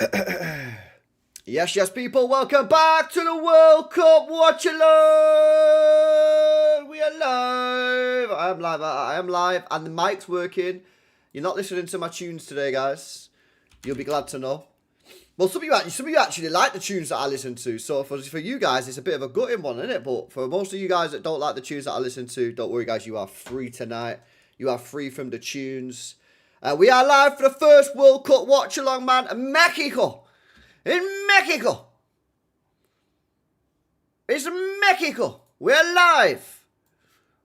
Yes, yes, people, welcome back to the World Cup Watchalong. We are live. I am live, and the mic's working. You're not listening to my tunes today, guys. You'll be glad to know. Well, some of you actually like the tunes that I listen to. So for you guys, it's a bit of a gutting one, isn't it? But for most of you guys that don't like the tunes that I listen to, don't worry, guys. You are free tonight. You are free from the tunes. We are live for the first World Cup Watchalong, man. Mexico. In Mexico. It's Mexico. We're live.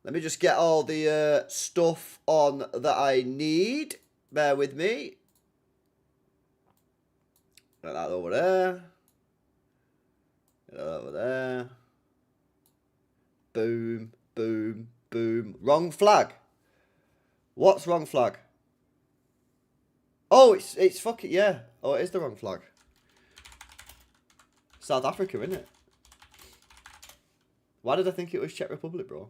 Let me just get all the stuff on that I need. Bear with me. Get that over there. Get that over there. Boom, boom, boom. Wrong flag. What's wrong flag? Oh, it's fucking, yeah. Oh, it is the wrong flag. South Africa, isn't it? Why did I think it was Czech Republic, bro?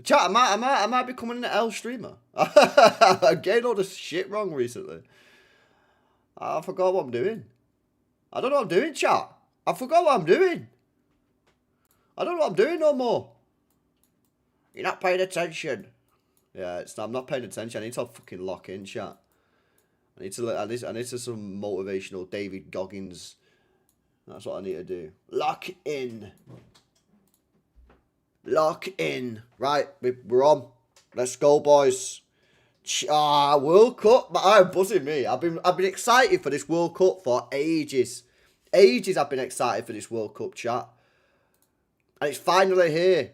Chat, I might be coming in an L streamer. I'm getting all this shit wrong recently. I forgot what I'm doing. I don't know what I'm doing, chat. I forgot what I'm doing. I don't know what I'm doing no more. You're not paying attention. Yeah, I'm not paying attention. I need to fucking lock in, chat. I need to some motivational David Goggins. That's what I need to do. Lock in. Lock in. Right, we're on. Let's go, boys. World Cup. I'm buzzing me. I've been excited for this World Cup for ages. Ages I've been excited for this World Cup, chat. And it's finally here.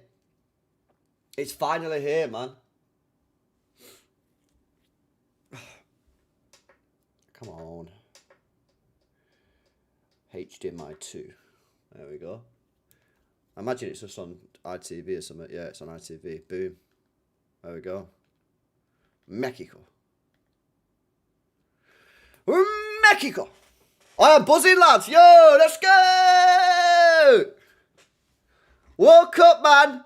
It's finally here, man. Come on. HDMI 2. There we go. I imagine it's just on ITV or something. Yeah, it's on ITV. Boom. There we go. Mexico. Mexico. I am buzzing, lads. Yo, let's go. World Cup, man.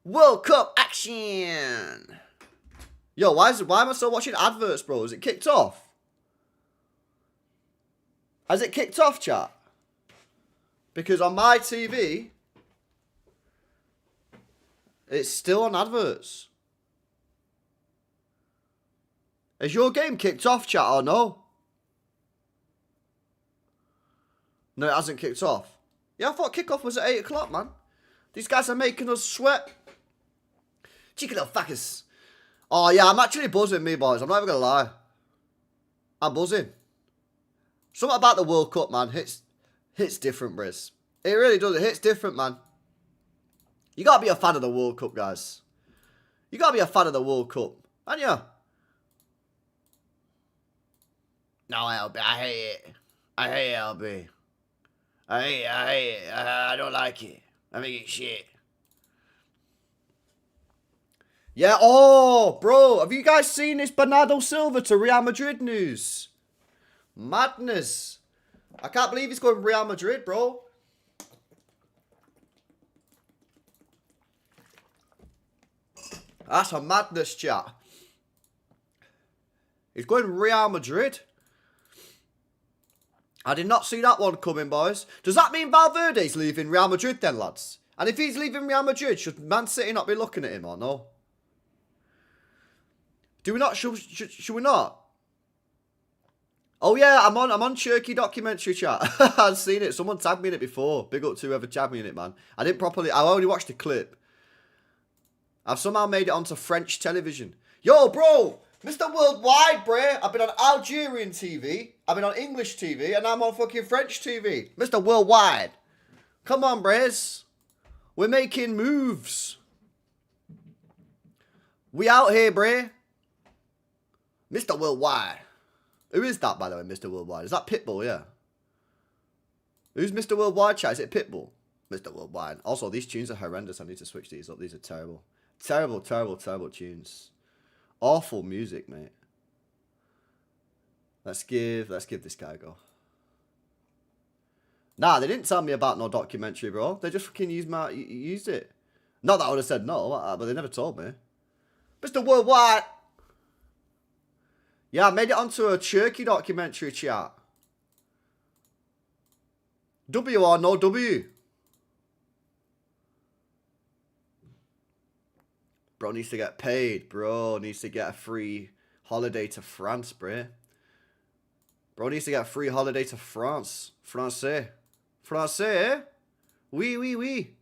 World Cup action. Yo, why am I still watching adverts, bro? Is it kicked off? Has it kicked off, chat? Because on my TV, it's still on adverts. Has your game kicked off, chat, or no? No, it hasn't kicked off. Yeah, I thought kickoff was at 8 o'clock, man. These guys are making us sweat. Cheeky little fuckers. Oh, yeah, I'm actually buzzing, me boys. I'm not even going to lie. I'm buzzing. Something about the World Cup, man, hits different, Briz. It really does. It hits different, man. You gotta be a fan of the World Cup, guys. You gotta be a fan of the World Cup, aren't you? No, LB, I hate it. I hate it, LB. I hate it. I don't like it. I think it's shit. Yeah, oh, bro, have you guys seen this Bernardo Silva to Real Madrid news? Madness. I can't believe he's going Real Madrid, bro. That's a madness, chat. He's going Real Madrid. I did not see that one coming, boys. Does that mean Valverde's leaving Real Madrid then, lads? And if he's leaving Real Madrid, should Man City not be looking at him or no? Do we not? Should we not? Oh yeah, I'm on Turkey documentary, chat. I've seen it. Someone tagged me in it before. Big up to whoever tagged me in it, man. I only watched the clip. I've somehow made it onto French television. Yo, bro, Mr. Worldwide, bruh. I've been on Algerian TV. I've been on English TV, and I'm on fucking French TV. Mr. Worldwide. Come on, Briz. We're making moves. We out here, bruh. Mr. Worldwide. Who is that, by the way, Mr. Worldwide? Is that Pitbull, yeah? Who's Mr. Worldwide, chat? Is it Pitbull? Mr. Worldwide. Also, these tunes are horrendous. I need to switch these up. These are terrible. Terrible, terrible, terrible tunes. Awful music, mate. Let's give this guy a go. Nah, they didn't tell me about no documentary, bro. They just fucking used it. Not that I would have said no, but they never told me. Mr. Worldwide. Yeah, I made it onto a Turkey documentary, chat. W or no W? Bro needs to get paid. Bro needs to get a free holiday to France, bro. Bro needs to get a free holiday to France. Français. Français? Oui, oui, oui.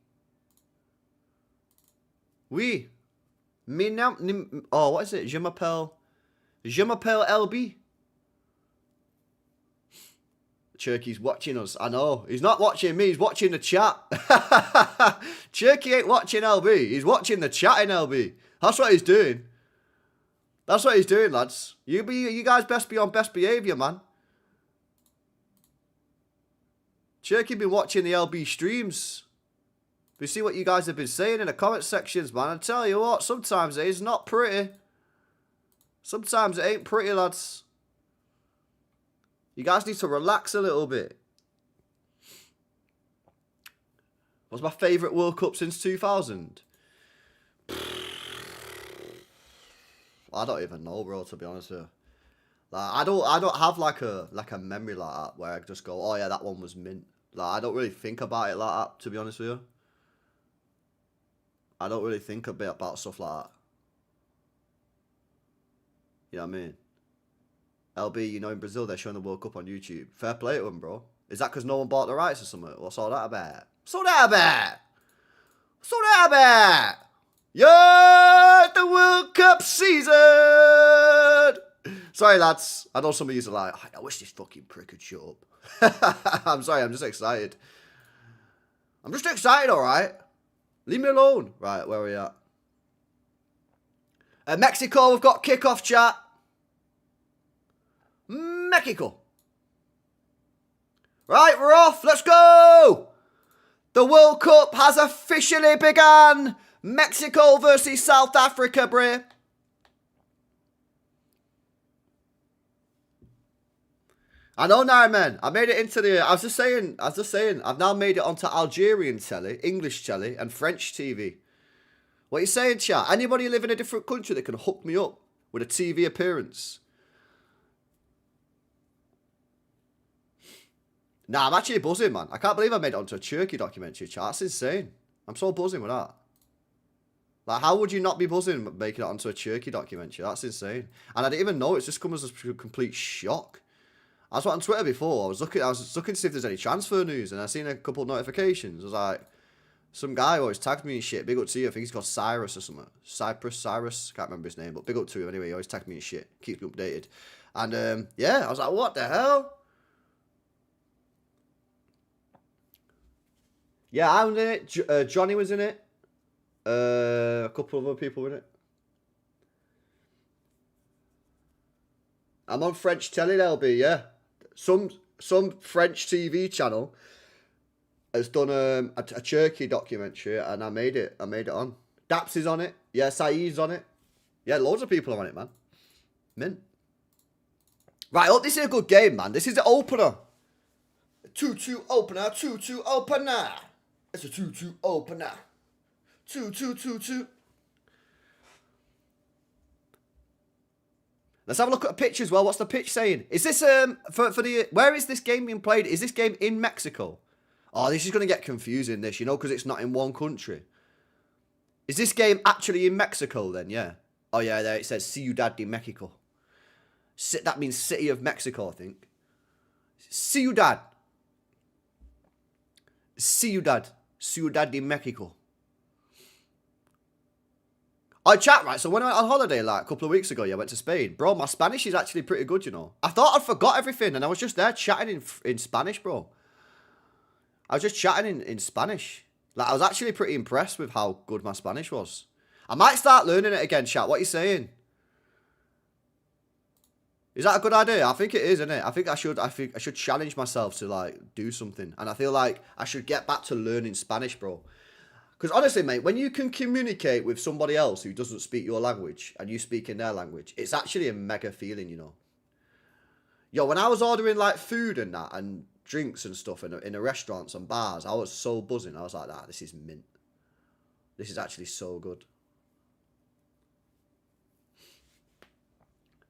Oui. Oh, what is it? Je m'appelle LB. Turkey's watching us. I know. He's not watching me. He's watching the chat. Turkey ain't watching LB. He's watching the chat in LB. That's what he's doing. That's what he's doing, lads. You guys best be on best behaviour, man. Turkey been watching the LB streams. We see what you guys have been saying in the comment sections, man. I tell you what, sometimes it is not pretty. Sometimes it ain't pretty, lads. You guys need to relax a little bit. What's my favourite World Cup since 2000? I don't even know, bro, to be honest with you. Like, I don't have like a memory like that where I just go, oh yeah, that one was mint. Like, I don't really think about it like that, to be honest with you. I don't really think a bit about stuff like that. You know what I mean? LB, you know, in Brazil, they're showing the World Cup on YouTube. Fair play to them, bro. Is that because no one bought the rights or something? What's all that about? What's all that about? What's all that about? Yeah, the World Cup season! Sorry, lads. I know some of you are like, I wish this fucking prick would shut up. I'm sorry, I'm just excited. I'm just excited, alright? Leave me alone. Right, where are we at? Mexico, we've got kickoff chat. Mexico. Right, we're off. Let's go. The World Cup has officially begun. Mexico versus South Africa, bruh. I know now, man. I made it into the... I was just saying, I've now made it onto Algerian telly, English telly, and French TV. What are you saying, chat? Anybody live in a different country that can hook me up with a TV appearance? Nah, I'm actually buzzing, man. I can't believe I made it onto a Turkey documentary, chat. That's insane. I'm so buzzing with that. Like, how would you not be buzzing making it onto a Turkey documentary? That's insane. And I didn't even know. It's just come as a complete shock. I was on Twitter before. I was looking to see if there's any transfer news, and I seen a couple of notifications. I was like, some guy always tagged me and shit. Big up to you. I think he's called Cyrus or something. Cyrus. Can't remember his name, but big up to him anyway. He always tagged me and shit. Keeps me updated. And yeah, I was like, what the hell? Yeah, I was in it. Johnny was in it. A couple of other people in it. I'm on French telly, LB, yeah. Some French TV channel has done a Turkey documentary, and I made it on. Daps is on it. Yeah, Saeed's on it. Yeah, loads of people are on it, man. Mint. Right, oh, this is a good game, man. This is the opener. 2-2 opener, 2-2 opener. It's a 2-2 opener. 2-2-2-2. Let's have a look at a pitch as well. What's the pitch saying? Is this for the where is this game being played? Is this game in Mexico? Oh, this is going to get confusing, this, you know, because it's not in one country. Is this game actually in Mexico then? Yeah. Oh yeah, there it says Ciudad de Mexico. That means City of Mexico, I think. Ciudad de Mexico. I chat, right, so when I went on holiday like a couple of weeks ago, yeah, I went to Spain. Bro, my Spanish is actually pretty good, you know. I thought I'd forgot everything, and I was just there chatting in Spanish, bro. I was just chatting in Spanish. Like, I was actually pretty impressed with how good my Spanish was. I might start learning it again, chat. What are you saying? Is that a good idea? I think it is, isn't it? I think I should challenge myself to, like, do something. And I feel like I should get back to learning Spanish, bro. Because honestly, mate, when you can communicate with somebody else who doesn't speak your language and you speak in their language, it's actually a mega feeling, you know. Yo, when I was ordering, like, food and that and drinks and stuff in the restaurants and bars, I was so buzzing. I was like, nah, this is mint. This is actually so good.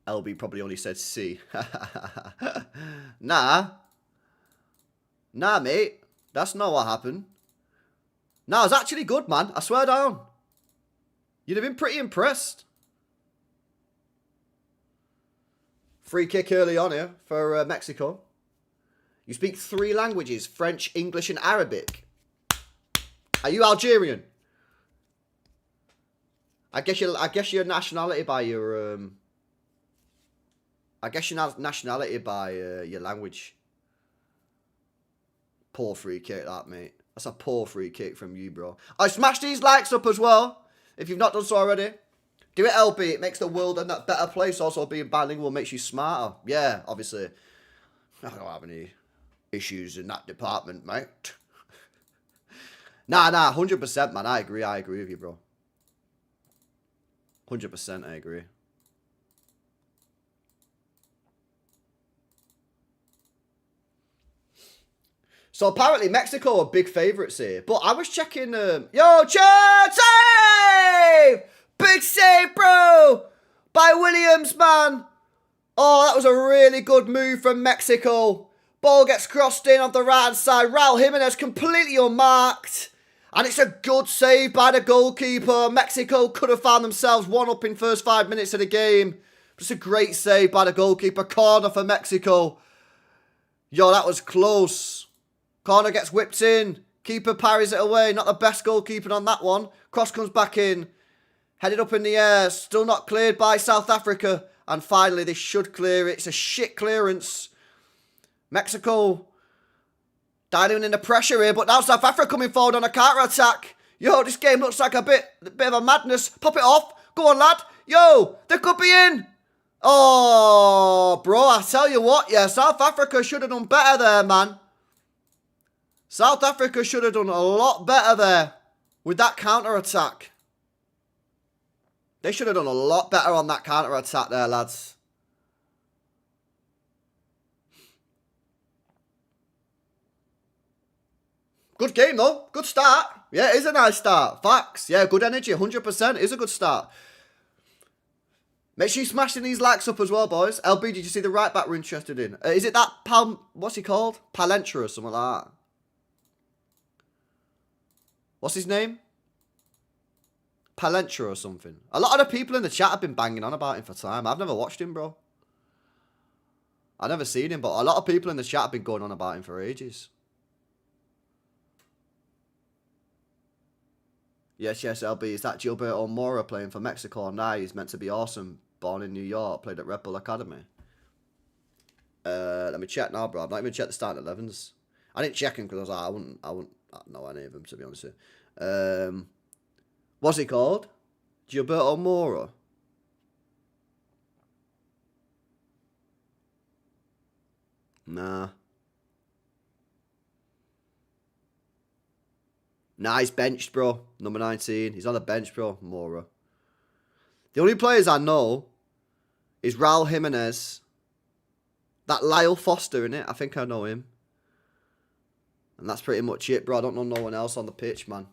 LB probably only said C. Nah, mate. That's not what happened. Nah, it's actually good, man. I swear down. You'd have been pretty impressed. Free kick early on here for Mexico. You speak 3 languages, French, English, and Arabic. Are you Algerian? I guess your nationality by your your language. Poor free kick, that, mate. That's a poor free kick from you, bro. I smash these likes up as well. If you've not done so already. Do it, LB. It makes the world a better place. Also, being bilingual makes you smarter. Yeah, obviously. I don't have any issues in that department, mate. Nah, 100%, man. I agree with you, bro. 100% I agree. So apparently Mexico are big favourites here. But I was checking... Yo, chance save! Big save, bro! By Williams, man. Oh, that was a really good move from Mexico. Ball gets crossed in on the right-hand side. Raul Jimenez completely unmarked. And it's a good save by the goalkeeper. Mexico could have found themselves 1-up in first 5 minutes of the game. Just a great save by the goalkeeper. Corner for Mexico. Yo, that was close. Corner gets whipped in. Keeper parries it away. Not the best goalkeeping on that one. Cross comes back in. Headed up in the air. Still not cleared by South Africa. And finally, they should clear it. It's a shit clearance. Mexico dialing in the pressure here. But now South Africa coming forward on a counter-attack. Yo, this game looks like a bit of a madness. Pop it off. Go on, lad. Yo, they could be in. Oh, bro, I tell you what. Yeah, South Africa should have done better there, man. South Africa should have done a lot better there with that counter-attack. They should have done a lot better on that counter-attack there, lads. Good game, though. Good start. Yeah, it is a nice start. Facts. Yeah, good energy. 100%. It is a good start. Make sure you smashing these likes up as well, boys. LB, did you see the right back we're interested in? Is it that what's he called? Palentra or something like that? What's his name? Palentra or something. A lot of the people in the chat have been banging on about him for time. I've never watched him, bro. I've never seen him, but a lot of people in the chat have been going on about him for ages. Yes, LB. Is that Gilberto Mora playing for Mexico? Nah, he's meant to be awesome. Born in New York, played at Red Bull Academy. Let me check now, bro. I've not even checked the starting 11s. I didn't check him because I was like, I wouldn't know any of them, to be honest with you. What's he called? Gilberto Mora. Nah, he's benched, bro. Number 19. He's on the bench, bro. Mora. The only players I know is Raul Jimenez. That Lyle Foster, innit? I think I know him. And that's pretty much it, bro. I don't know no one else on the pitch, man.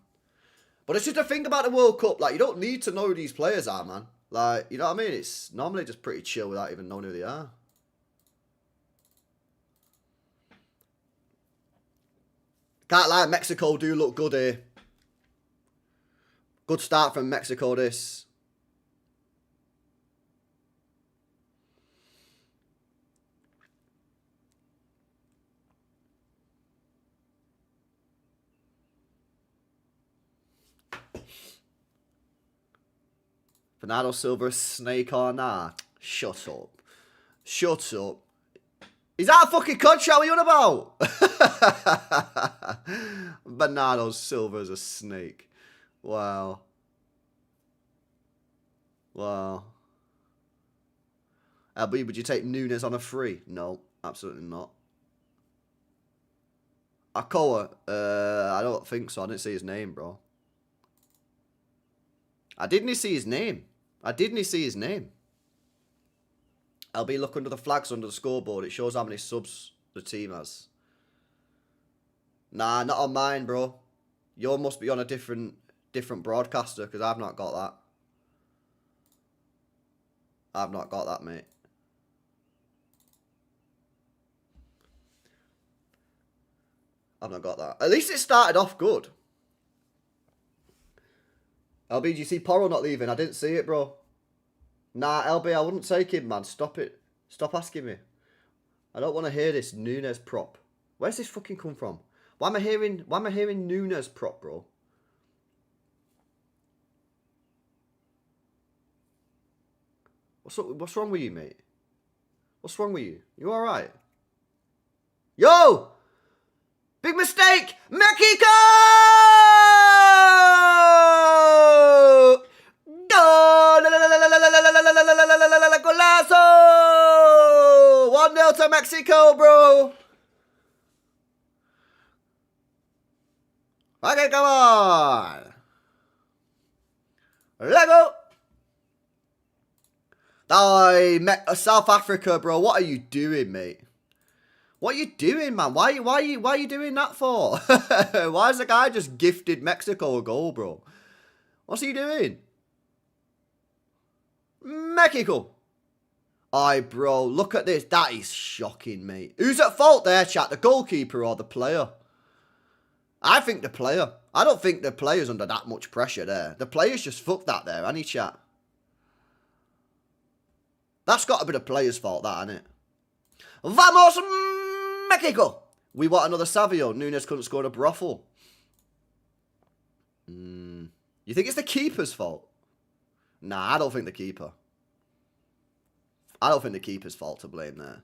But it's just the thing about the World Cup. Like, you don't need to know who these players are, man. Like, you know what I mean? It's normally just pretty chill without even knowing who they are. Can't lie, Mexico do look good here. Good start from Mexico, this. Bernardo Silva, snake or nah? Shut up. Shut up. Is that a fucking contract? What are you on about? Bernardo Silva's a snake. Wow. Wow. LB, would you take Nunes on a free? No, absolutely not. Akoa? I don't think so. I didn't see his name, bro. I didn't see his name. LB, look under the flags under the scoreboard. It shows how many subs the team has. Nah, not on mine, bro. Yours must be on a different broadcaster because I've not got that. I've not got that, mate. I've not got that. At least it started off good. LBGC Porro not leaving. I didn't see it, bro. Nah, LB, I wouldn't take him, man. Stop it. Stop asking me. I don't want to hear this Nunes prop. Where's this fucking come from? Why am I hearing Nunes prop, bro? What's wrong with you, mate? What's wrong with you? You alright? Yo! Big mistake! Mexico! Golazo! 1-0 to Mexico, bro! Okay, come on! Let go! Oh, South Africa, bro. What are you doing, mate? What are you doing, man? Why are you doing that for? Why has the guy just gifted Mexico a goal, bro? What's he doing? Mexico. Aye, bro. Look at this. That is shocking, mate. Who's at fault there, chat? The goalkeeper or the player? I think the player. I don't think the player's under that much pressure there. The player's just fucked that there, hasn't he, chat? That's got to be the player's fault, that, hasn't it? Vamos, Mexico! We want another Savio. Nunes couldn't score a brothel. You think it's the keeper's fault? Nah, I don't think the keeper. I don't think the keeper's fault to blame there.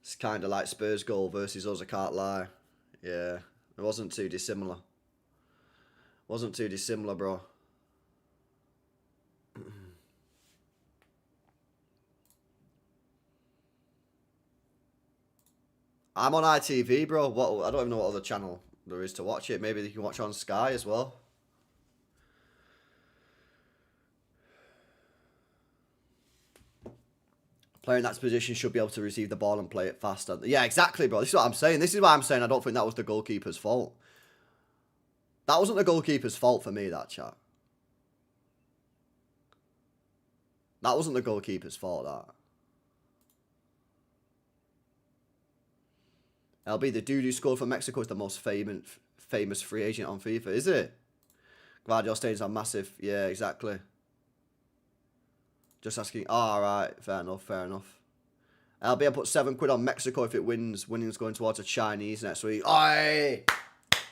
It's kind of like Spurs goal versus us, I can't lie. Yeah, it wasn't too dissimilar. Wasn't too dissimilar, bro. I'm on ITV, bro. I don't even know what other channel there is to watch it. Maybe you can watch on Sky as well. Player in that position should be able to receive the ball and play it faster. Yeah, exactly, bro. This is what I'm saying. This is why I'm saying I don't think that was the goalkeeper's fault. That wasn't the goalkeeper's fault for me, that chat. That wasn't the goalkeeper's fault, that. LB, the dude who scored for Mexico is the most famous free agent on FIFA, is it? Guardiola stays on massive. Yeah, exactly. Just asking. Oh, alright. Fair enough, fair enough. LB, I put £7 on Mexico if it wins. Winning's going towards a Chinese next week. Oi!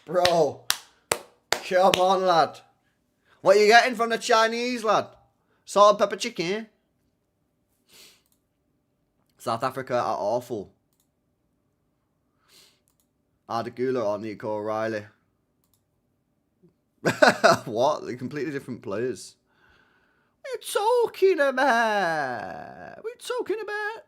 Bro. Come on, lad. What are you getting from the Chinese, lad? Salt and pepper chicken? South Africa are awful. Ardagula or Nico O'Reilly? What? They're completely different players. What are you talking about? What are you talking about?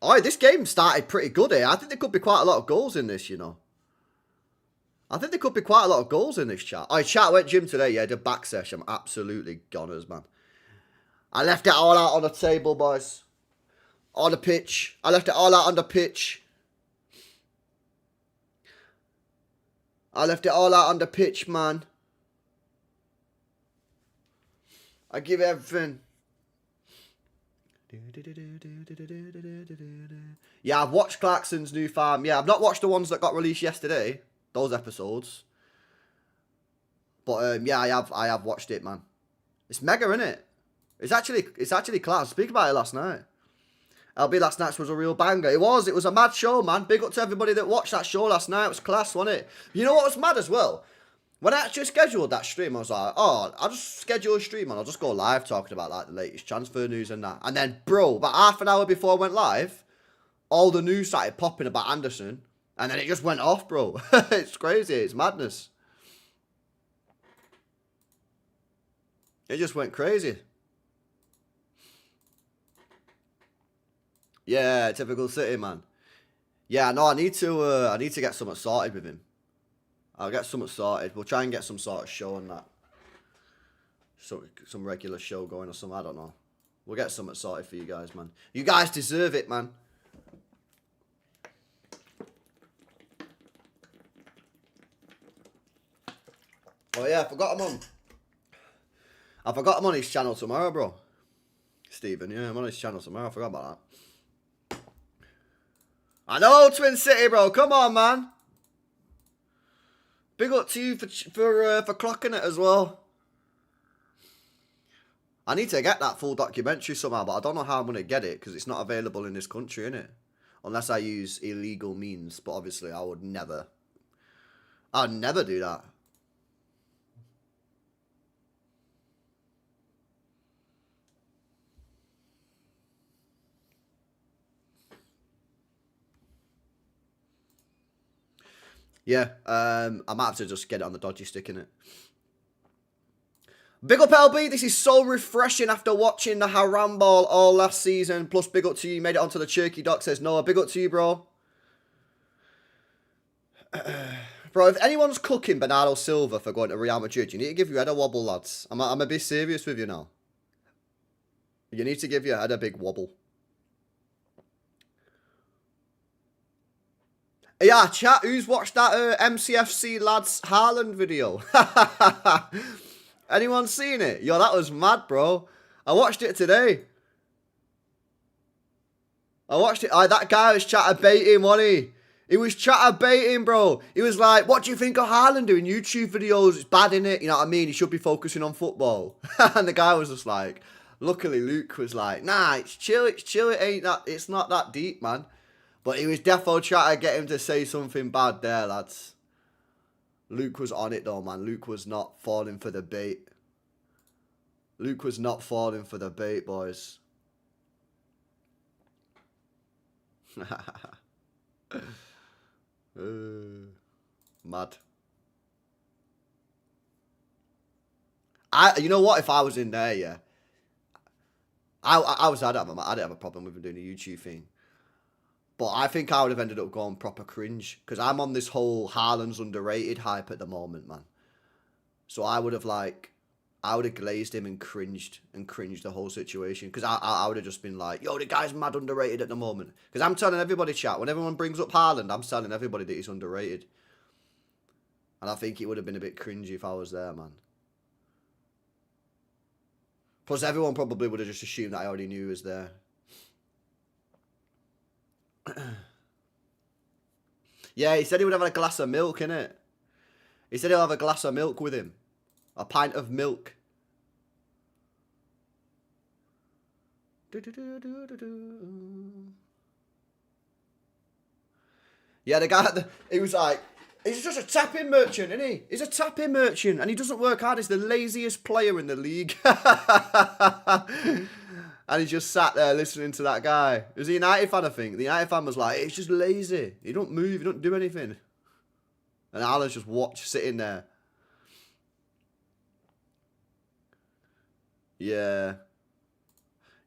Oh, this game started pretty good here. I think there could be quite a lot of goals in this, you know. I think there could be quite a lot of goals in this chat. Oh, chat, I went gym today. Yeah, did back sesh. I'm absolutely goners, man. I left it all out on the table, boys. On the pitch. I left it all out on the pitch. I left it all out on the pitch, man. I give everything. Yeah, I've watched Clarkson's new farm. Yeah, I've not watched the ones that got released yesterday. Those episodes. But yeah, I have watched it, man. It's mega, isn't it? It's actually class. Speak about it last night. LB last night's was a real banger. It was a mad show, man. Big up to everybody that watched that show last night. It was class, wasn't it? You know what was mad as well? When I actually scheduled that stream, I was like, oh, I'll just schedule a stream and I'll just go live talking about like the latest transfer news and that. And then, bro, about half an hour before I went live, all the news started popping about Anderson. And then it just went off, bro. It's crazy. It's madness. It just went crazy. Yeah, typical City, man. Yeah, no, I need to get something sorted with him. I'll get something sorted. We'll try and get some sort of show on that. Some regular show going or something. I don't know. We'll get something sorted for you guys, man. You guys deserve it, man. But yeah, I forgot him on his channel tomorrow, bro. Stephen, yeah, I'm on his channel tomorrow. I forgot about that. I know, Twin City, bro. Come on, man. Big up to you for clocking it as well. I need to get that full documentary somehow, but I don't know how I'm going to get it because it's not available in this country, innit? Unless I use illegal means, but obviously I'd never do that. Yeah, I might have to just get it on the dodgy stick, innit? Big up LB, this is so refreshing after watching the Haram Ball all last season. Plus, big up to you, made it onto the Turkey Doc, says Noah. Big up to you, bro. Bro, if anyone's cooking Bernardo Silva for going to Real Madrid, you need to give your head a wobble, lads. I'm a bit serious with you now. You need to give your head a big wobble. Yeah, chat, who's watched that MCFC lads Haaland video? Anyone seen it? Yo, that was mad, bro. I watched it today. That guy was chat-baiting, wasn't he? He was chat-baiting, bro. He was like, what do you think of Haaland doing YouTube videos? It's bad, innit? You know what I mean? He should be focusing on football. And the guy was just like, luckily Luke was like, nah, it's chill, it's not that deep, man. But he was defo trying to get him to say something bad there, lads. Luke was on it, though, man. Luke was not falling for the bait. Luke was not falling for the bait, boys. Mad. You know what? If I was in there, yeah. I didn't have a problem with him doing a YouTube thing. But I think I would have ended up going proper cringe. Because I'm on this whole Haaland's underrated hype at the moment, man. So I would have glazed him and cringed the whole situation. Because I would have just been like, yo, the guy's mad underrated at the moment. Because I'm telling everybody, chat, when everyone brings up Haaland, I'm telling everybody that he's underrated. And I think it would have been a bit cringy if I was there, man. Plus, everyone probably would have just assumed that I already knew he was there. Yeah, he said he would have a glass of milk, innit? He said he'll have a glass of milk with him. A pint of milk. Yeah, the guy, he was like, he's just a tapping merchant, isn't he? He's a tapping merchant, and he doesn't work hard. He's the laziest player in the league. And he just sat there listening to that guy. It was a United fan, I think. The United fan was like, he's just lazy. He don't move, he don't do anything. And Alan's just sitting there. Yeah.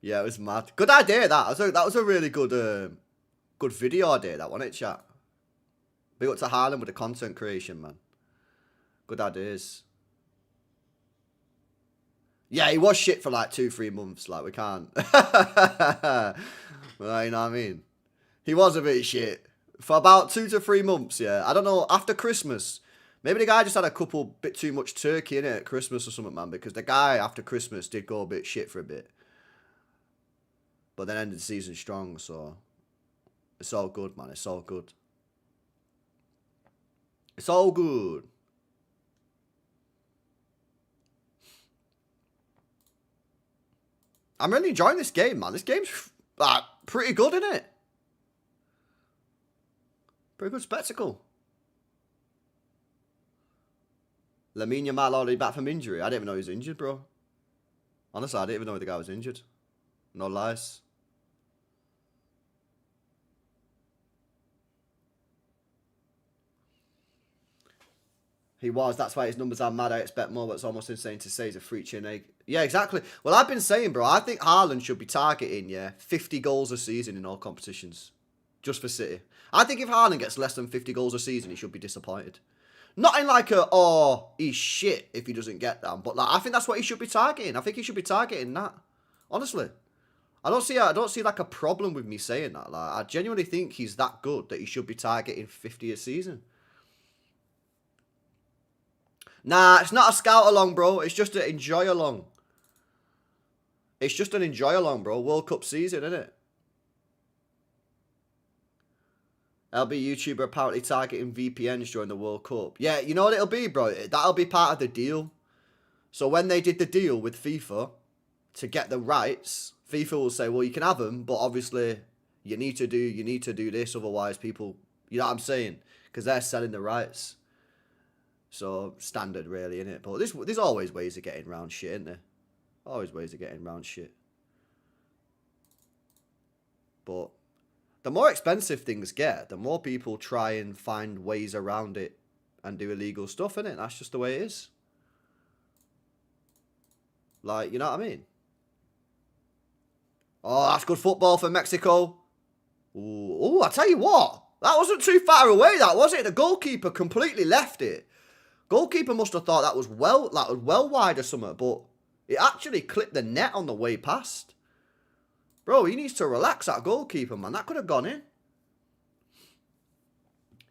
Yeah, it was mad. Good idea, that. That was a really good video idea, that, wasn't it, chat? Big up to Haaland with the content creation, man. Good ideas. Yeah, he was shit for like 2-3 months. Like, we can't. Well, you know what I mean? He was a bit shit. For about 2 to 3 months, yeah. I don't know, after Christmas. Maybe the guy just had a bit too much turkey in it at Christmas or something, man. Because the guy, after Christmas, did go a bit shit for a bit. But then ended the season strong, so... It's all good, man. It's all good. It's all good. I'm really enjoying this game, man. This game's pretty good, isn't it? Pretty good spectacle. Lamine Yamal already back from injury. I didn't even know he was injured, bro. Honestly, I didn't even know the guy was injured. No lies. He was. That's why his numbers are mad. I expect more, but it's almost insane to say he's a free chin egg. Yeah, exactly. Well, I've been saying, bro, I think Haaland should be targeting, 50 goals a season in all competitions. Just for City. I think if Haaland gets less than 50 goals a season, he should be disappointed. Not in like he's shit if he doesn't get them. But like, I think that's what he should be targeting. I think he should be targeting that. Honestly. I don't see like a problem with me saying that. Like, I genuinely think he's that good that he should be targeting 50 a season. Nah, it's not a scout along, bro. It's just an enjoy along. It's just an enjoy along, bro. World Cup season, isn't it? LB YouTuber apparently targeting VPNs during the World Cup. Yeah, you know what it'll be, bro? That'll be part of the deal. So when they did the deal with FIFA to get the rights, FIFA will say, well, you can have them, but obviously you need to do this, otherwise people, you know what I'm saying? Because they're selling the rights. So standard, really, innit? But there's always ways of getting around shit, isn't there? Always ways of getting around shit. But the more expensive things get, the more people try and find ways around it and do illegal stuff, innit? That's just the way it is. Like, you know what I mean? Oh, that's good football for Mexico. Ooh, I tell you what. That wasn't too far away, that, was it? The goalkeeper completely left it. Goalkeeper must have thought that was well wide or something, but it actually clipped the net on the way past. Bro, he needs to relax, that goalkeeper, man. That could have gone in.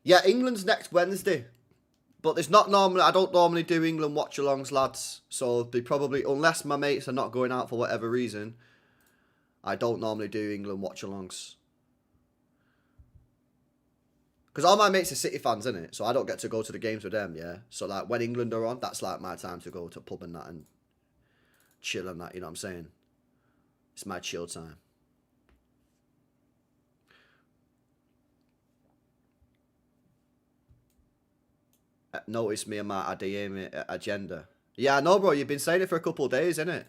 Yeah, England's next Wednesday. But there's not normally, I don't normally do England watch-alongs, lads. So they probably, unless my mates are not going out for whatever reason, I don't normally do England watch-alongs. Because all my mates are City fans, innit? So I don't get to go to the games with them, yeah? So like when England are on, that's like my time to go to pub and that and chill and that, you know what I'm saying? It's my chill time. Notice me and my ADM agenda. Yeah, I know, bro. You've been saying it for a couple of days, innit?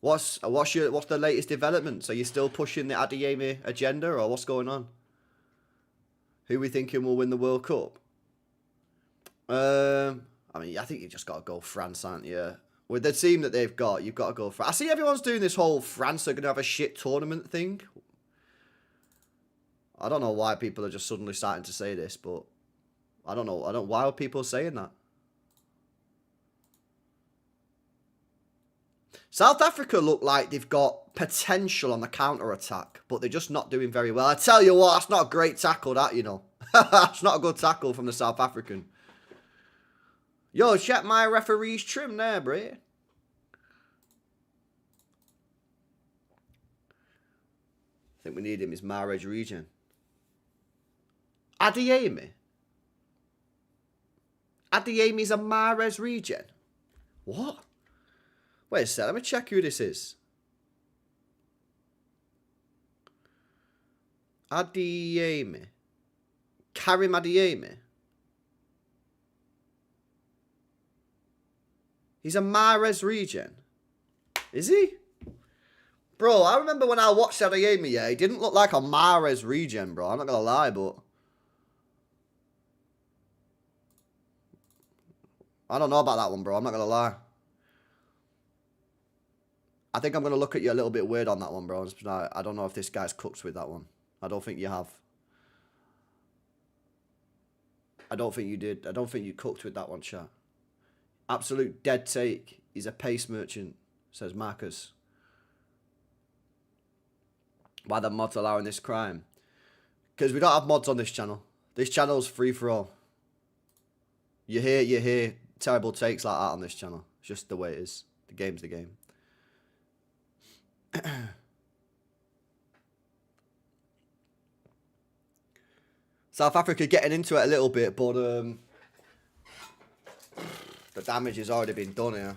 What's the latest developments? Are you still pushing the ADM agenda, or what's going on? Who we thinking will win the World Cup? I mean, I think you just got to go France, aren't you? With the team that they've got, you've got to go France. I see everyone's doing this whole France are going to have a shit tournament thing. I don't know why people are just suddenly starting to say this, but I don't know. Why are people saying that? South Africa look like they've got potential on the counter-attack, but they're just not doing very well. I tell you what, that's not a great tackle, that, you know. That's not a good tackle from the South African. Yo, check my referee's trim there, bro. I think we need him. Is Mahrez region. Adeyemi. Adeyemi's a Mahrez region. What? Wait a sec, let me check who this is. Adeyemi. Karim Adeyemi. He's a Mahrez region. Is he? Bro, I remember when I watched Adeyemi, yeah, he didn't look like a Mahrez region, bro. I'm not gonna lie, but I don't know about that one, bro. I'm not gonna lie. I think I'm going to look at you a little bit weird on that one, bro. I don't know if this guy's cooked with that one. I don't think you have. I don't think you did. I don't think you cooked with that one, chat. Absolute dead take. He's a pace merchant, says Marcus. Why the mods allowing this crime? Because we don't have mods on this channel. This channel's free for all. You hear terrible takes like that on this channel. It's just the way it is. The game's the game. South Africa getting into it a little bit, but the damage has already been done here.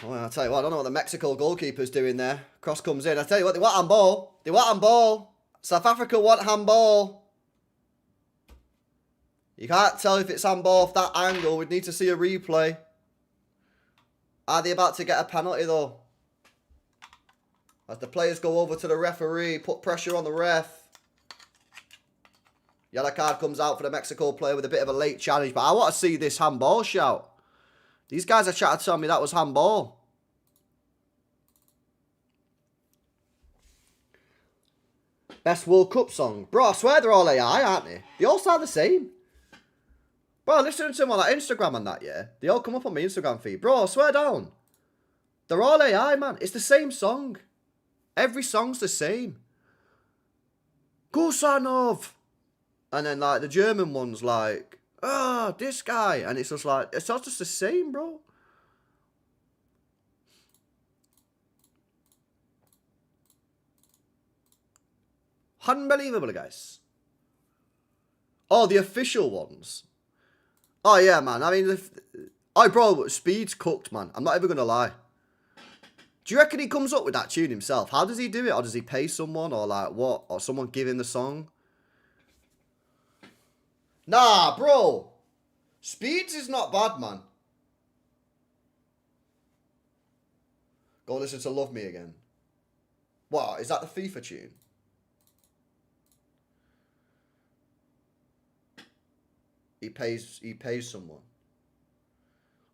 Well, I'll tell you what, I don't know what the Mexico goalkeeper's doing there. Cross comes in. I tell you what, they want handball. They want handball. South Africa want handball. You can't tell if it's handball off that angle. We'd need to see a replay. Are they about to get a penalty, though? As the players go over to the referee, put pressure on the ref. Yellow card comes out for the Mexico player with a bit of a late challenge. But I want to see this handball shout. These guys are trying to tell me that was handball. Best World Cup song. Bro, I swear they're all AI, aren't they? They all sound the same. Bro, listening to them on that Instagram and that, yeah? They all come up on my Instagram feed. Bro, I swear down. They're all AI, man. It's the same song. Every song's the same. Gusanov. And then, like, the German one's like, oh, this guy. And it's just like, it's all just the same, bro. Unbelievable, guys. Oh, the official ones. Oh, yeah, man. I mean, oh, bro, Speed's cooked, man. I'm not even going to lie. Do you reckon he comes up with that tune himself? How does he do it? Or does he pay someone? Or, like, what? Or someone give him the song? Nah, bro. Speed's is not bad, man. Go listen to Love Me Again. What? Is that the FIFA tune? He pays someone.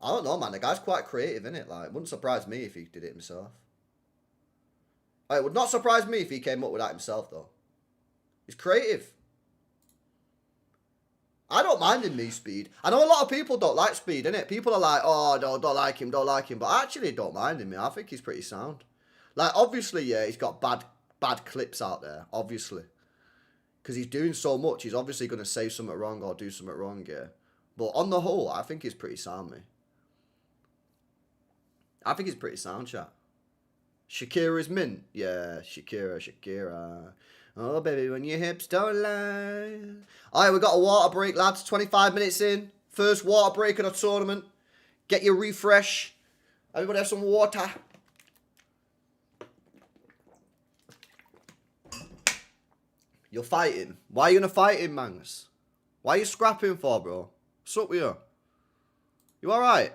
I don't know, man. The guy's quite creative, innit? Like, it wouldn't surprise me if he did it himself. It would not surprise me if he came up with that himself, though. He's creative. I don't mind him, me, Speed. I know a lot of people don't like Speed, innit? People are like, oh, don't like him, don't like him. But I actually don't mind him, I think he's pretty sound. Like, obviously, yeah, he's got bad clips out there, obviously. Because he's doing so much, he's obviously going to say something wrong or do something wrong, yeah. But on the whole, I think he's pretty sound, me. I think he's pretty sound, chat. Shakira's mint. Yeah, Shakira. Oh, baby, when your hips don't lie. Alright, we got a water break, lads. 25 minutes in. First water break of the tournament. Get your refresh. Everybody have some water. You're fighting. Why are you gonna fight him, Mangs? Why are you scrapping for, bro? What's up with you? You alright?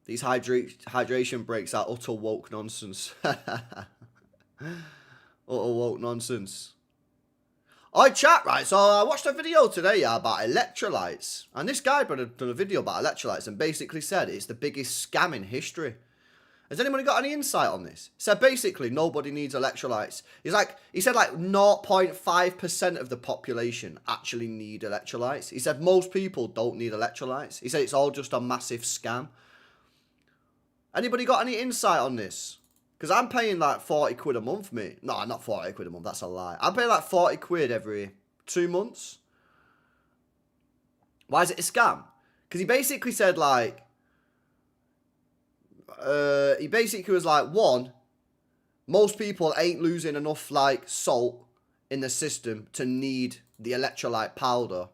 These hydration breaks are utter woke nonsense. Utter woke nonsense. Alright, chat, right? So I watched a video today about electrolytes. And this guy done a video about electrolytes and basically said it's the biggest scam in history. Has anybody got any insight on this? He said basically nobody needs electrolytes. He said like 0.5% of the population actually need electrolytes. He said most people don't need electrolytes. He said it's all just a massive scam. Anybody got any insight on this? Because I'm paying like 40 quid a month, mate. No, not 40 quid a month. That's a lie. I'm paying like 40 quid every 2 months. Why is it a scam? Because he basically said like... he basically was like, one, most people ain't losing enough like salt in the system to need the electrolyte powder.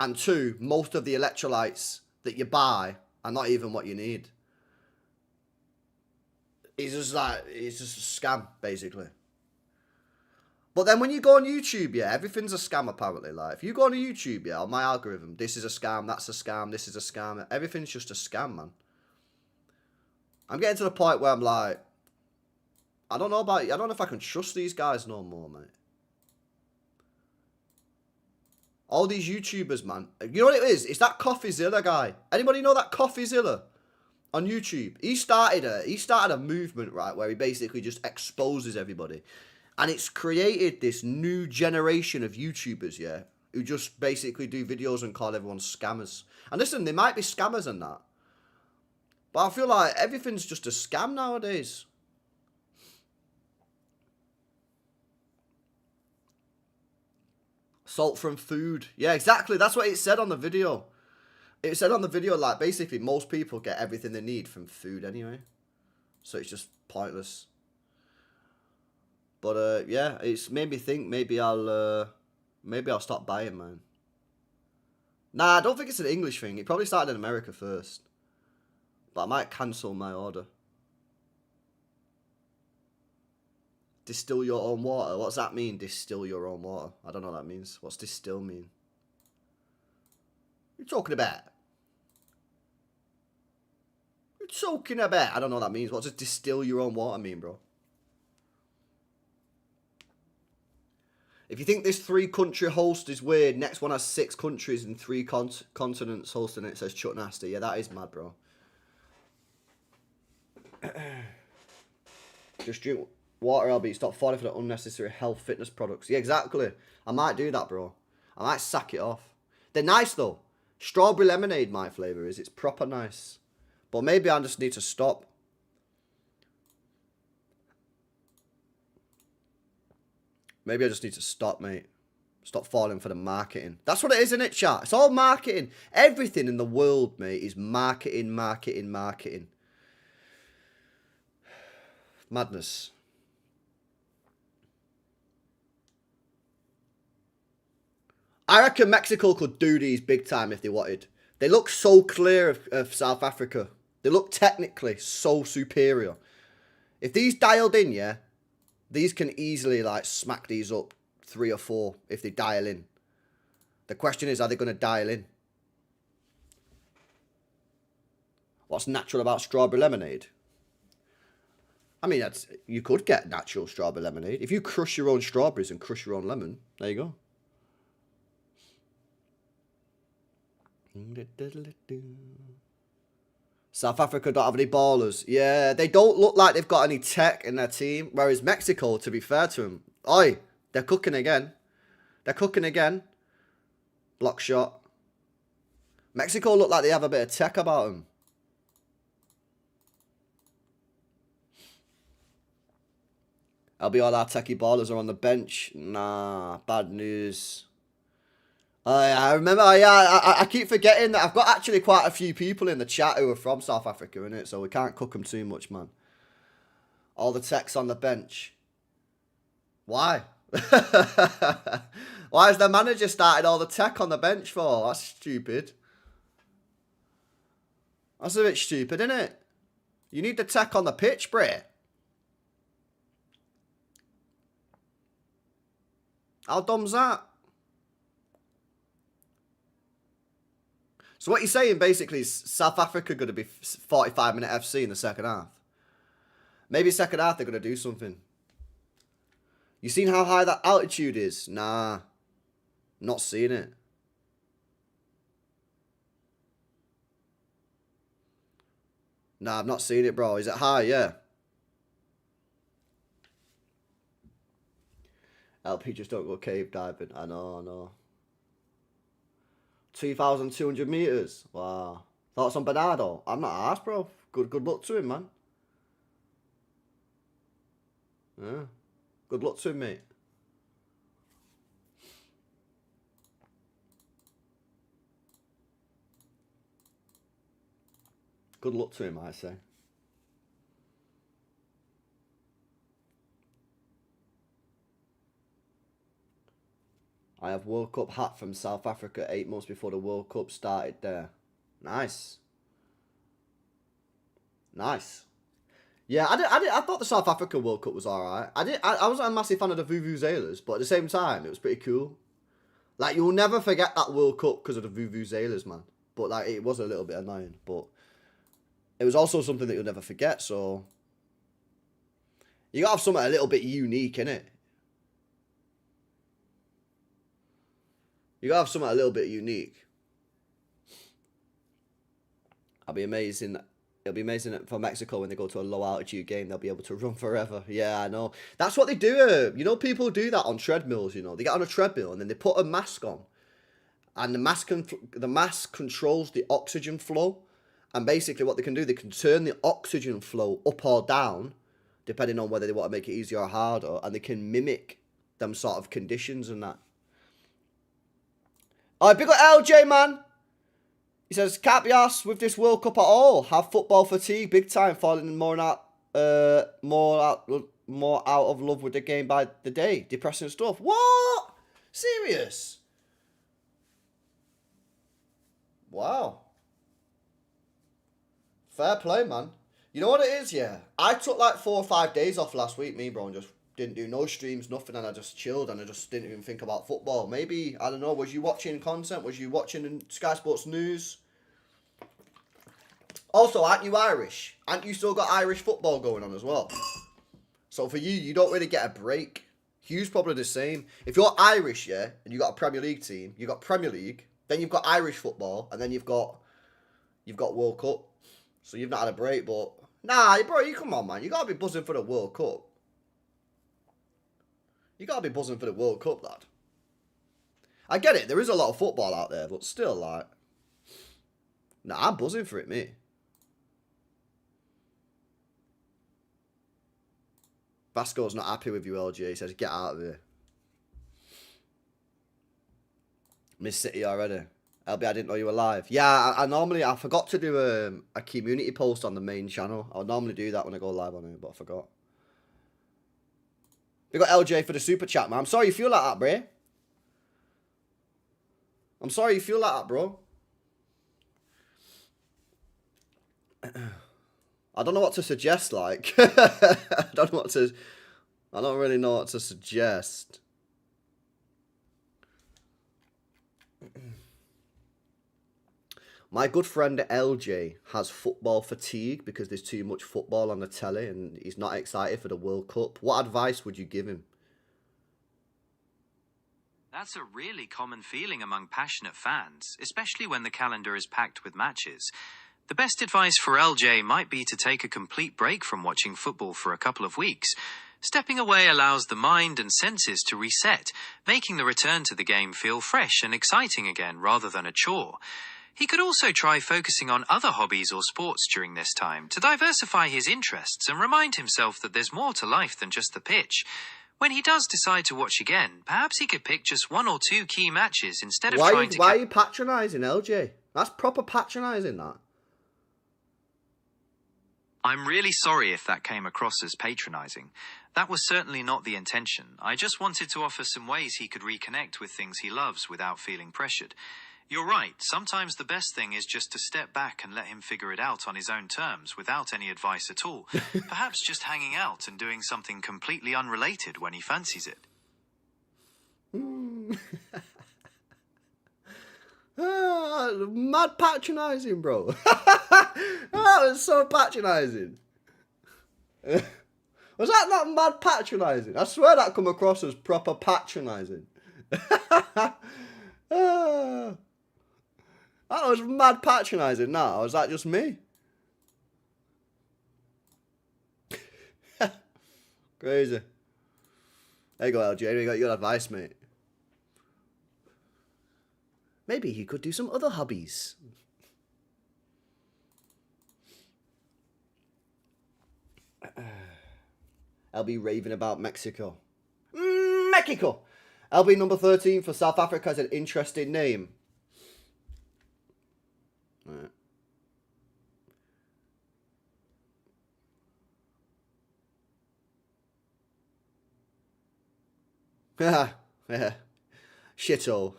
And two, most of the electrolytes that you buy are not even what you need. It's just a scam, basically. But then when you go on YouTube, yeah, everything's a scam apparently. Like, if you go on YouTube, yeah, on my algorithm, this is a scam, that's a scam, this is a scam. Everything's just a scam, man. I'm getting to the point where I'm like, I don't know if I can trust these guys no more, mate. All these YouTubers, man. You know what it is? It's that CoffeeZilla guy. Anybody know that CoffeeZilla on YouTube? He started a movement, right, where he basically just exposes everybody. And it's created this new generation of YouTubers, yeah, who just basically do videos and call everyone scammers. And listen, they might be scammers and that. But I feel like everything's just a scam nowadays. Salt from food. Yeah, exactly. That's what it said on the video. It said on the video, like, basically, most people get everything they need from food anyway. So it's just pointless. But, yeah, it's made me think maybe I'll stop buying, man. Nah, I don't think it's an English thing. It probably started in America first. But I might cancel my order. Distill your own water. What's that mean, distill your own water? I don't know what that means. What's distill mean? What are you talking about? What are you talking about? I don't know what that means. What does distill your own water mean, bro? If you think this 3-country host is weird, next one has 6 countries and 3 continents hosting it. It says Chuck Nasty. Yeah, that is mad, bro. Just drink water, LB. Stop falling for the unnecessary health fitness products. Yeah, exactly. I might do that, bro. I might sack it off. They're nice, though. Strawberry lemonade, my flavour is. It's proper nice. But maybe I just need to stop. Maybe I just need to stop, mate. Stop falling for the marketing. That's what it is, isn't it, chat? It's all marketing. Everything in the world, mate, is marketing, marketing, marketing. Madness. I reckon Mexico could do these big time if they wanted. They look so clear of South Africa. They look technically so superior. If these dialed in, yeah, these can easily like smack these up 3 or 4 if they dial in. The question is, are they going to dial in? What's natural about strawberry lemonade? I mean, you could get natural strawberry lemonade. If you crush your own strawberries and crush your own lemon, there you go. South Africa don't have any ballers. Yeah, they don't look like they've got any tech in their team. Whereas Mexico, to be fair to them, oi, they're cooking again. They're cooking again. Block shot. Mexico look like they have a bit of tech about them. I'll be all our techie ballers are on the bench. Nah, bad news. I remember, I keep forgetting that I've got actually quite a few people in the chat who are from South Africa, innit? So we can't cook them too much, man. All the techs on the bench. Why? Why has the manager started all the tech on the bench for? That's stupid. That's a bit stupid, isn't it? You need the tech on the pitch, Bray. How dumb's that? So what you're saying basically is South Africa going to be 45-minute FC in the second half. Maybe second half they're going to do something. You seen how high that altitude is? Nah. Not seeing it. Nah, I've not seen it, bro. Is it high? Yeah. LP just don't go cave diving. I know. 2,200 meters. Wow. Thoughts on Bernardo? I'm not asked, bro. Good luck to him, man. Yeah. Good luck to him, mate. Good luck to him, I say. I have World Cup hat from South Africa 8 months before the World Cup started there. Nice. Nice. Yeah, I thought the South Africa World Cup was alright. I wasn't a massive fan of the Vuvuzelas, but at the same time, it was pretty cool. Like, you'll never forget that World Cup because of the Vuvuzelas, man. But, like, it was a little bit annoying. But it was also something that you'll never forget, so... You gotta have something a little bit unique, innit? You gotta have something a little bit unique. It'll be amazing for Mexico when they go to a low altitude game. They'll be able to run forever. Yeah, I know. That's what they do. You know, people do that on treadmills. You know, they get on a treadmill and then they put a mask on, and the mask controls the oxygen flow. And basically, what they can do, they can turn the oxygen flow up or down, depending on whether they want to make it easier or harder, and they can mimic them sort of conditions and that. Oh, big up LJ, man. He says, can't be asked with this World Cup at all. Have football fatigue big time, falling more out of love with the game by the day. Depressing stuff. What? Serious? Wow. Fair play, man. You know what it is, yeah? I took like 4 or 5 days off last week, me, bro, and just didn't do no streams, nothing, and I just chilled and I just didn't even think about football. Maybe, I don't know, was you watching content? Was you watching Sky Sports News? Also, aren't you Irish? Aren't you still got Irish football going on as well? So for you, you don't really get a break. Hugh's probably the same. If you're Irish, yeah, and you got a Premier League team, you got Premier League, then you've got Irish football, and then you've got World Cup. So you've not had a break, but nah, bro, you come on, man. You gotta be buzzing for the World Cup. You gotta be buzzing for the World Cup, lad. I get it. There is a lot of football out there, but still, like, nah, I'm buzzing for it, mate. Vasco's not happy with you, LG. He says, get out of here. Miss City already. LB, I didn't know you were live. Yeah, I forgot to do a community post on the main channel. I would normally do that when I go live on it, but I forgot. We got LJ for the super chat, man. I'm sorry you feel like that, bro. I'm sorry you feel like that, bro. I don't know what to suggest, like. I don't really know what to suggest. My good friend LJ has football fatigue because there's too much football on the telly and he's not excited for the World Cup. What advice would you give him? That's a really common feeling among passionate fans, especially when the calendar is packed with matches. The best advice for LJ might be to take a complete break from watching football for a couple of weeks. Stepping away allows the mind and senses to reset, making the return to the game feel fresh and exciting again rather than a chore. He could also try focusing on other hobbies or sports during this time to diversify his interests and remind himself that there's more to life than just the pitch. When he does decide to watch again, perhaps he could pick just 1 or 2 key matches instead of trying to... Why are you patronising LJ? That's proper patronising, that. I'm really sorry if that came across as patronising. That was certainly not the intention. I just wanted to offer some ways he could reconnect with things he loves without feeling pressured. You're right, sometimes the best thing is just to step back and let him figure it out on his own terms without any advice at all. Perhaps just hanging out and doing something completely unrelated when he fancies it. Mad patronising, bro. That was so patronising. Was that not mad patronising? I swear that come across as proper patronising. That was mad patronising. Now, was that just me? Crazy. There you go, LJ. You got your advice, mate. Maybe he could do some other hobbies. LB raving about Mexico. Mexico! LB number 13 for South Africa is an interesting name. Right. Yeah. Shithole.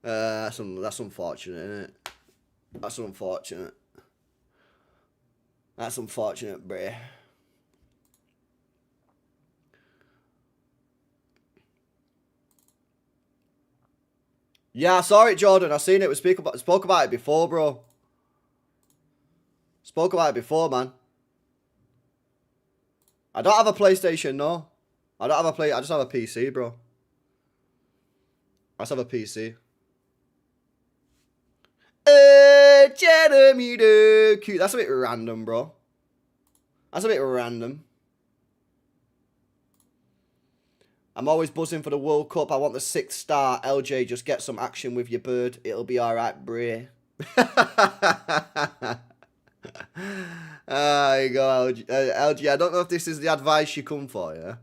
That's unfortunate, isn't it? That's unfortunate. That's unfortunate, bruh. Yeah, I saw it, Jordan. I seen it. We spoke about it before, bro. Spoke about it before, man. I don't have a PlayStation, no. I just have a PC, bro. I just have a PC. Jeremy the cute. That's a bit random, bro. That's a bit random. I'm always buzzing for the World Cup. I want the 6th star. LJ, just get some action with your bird. It'll be alright, bray. There you go, LG. LG, I don't know if this is the advice you come for, yeah?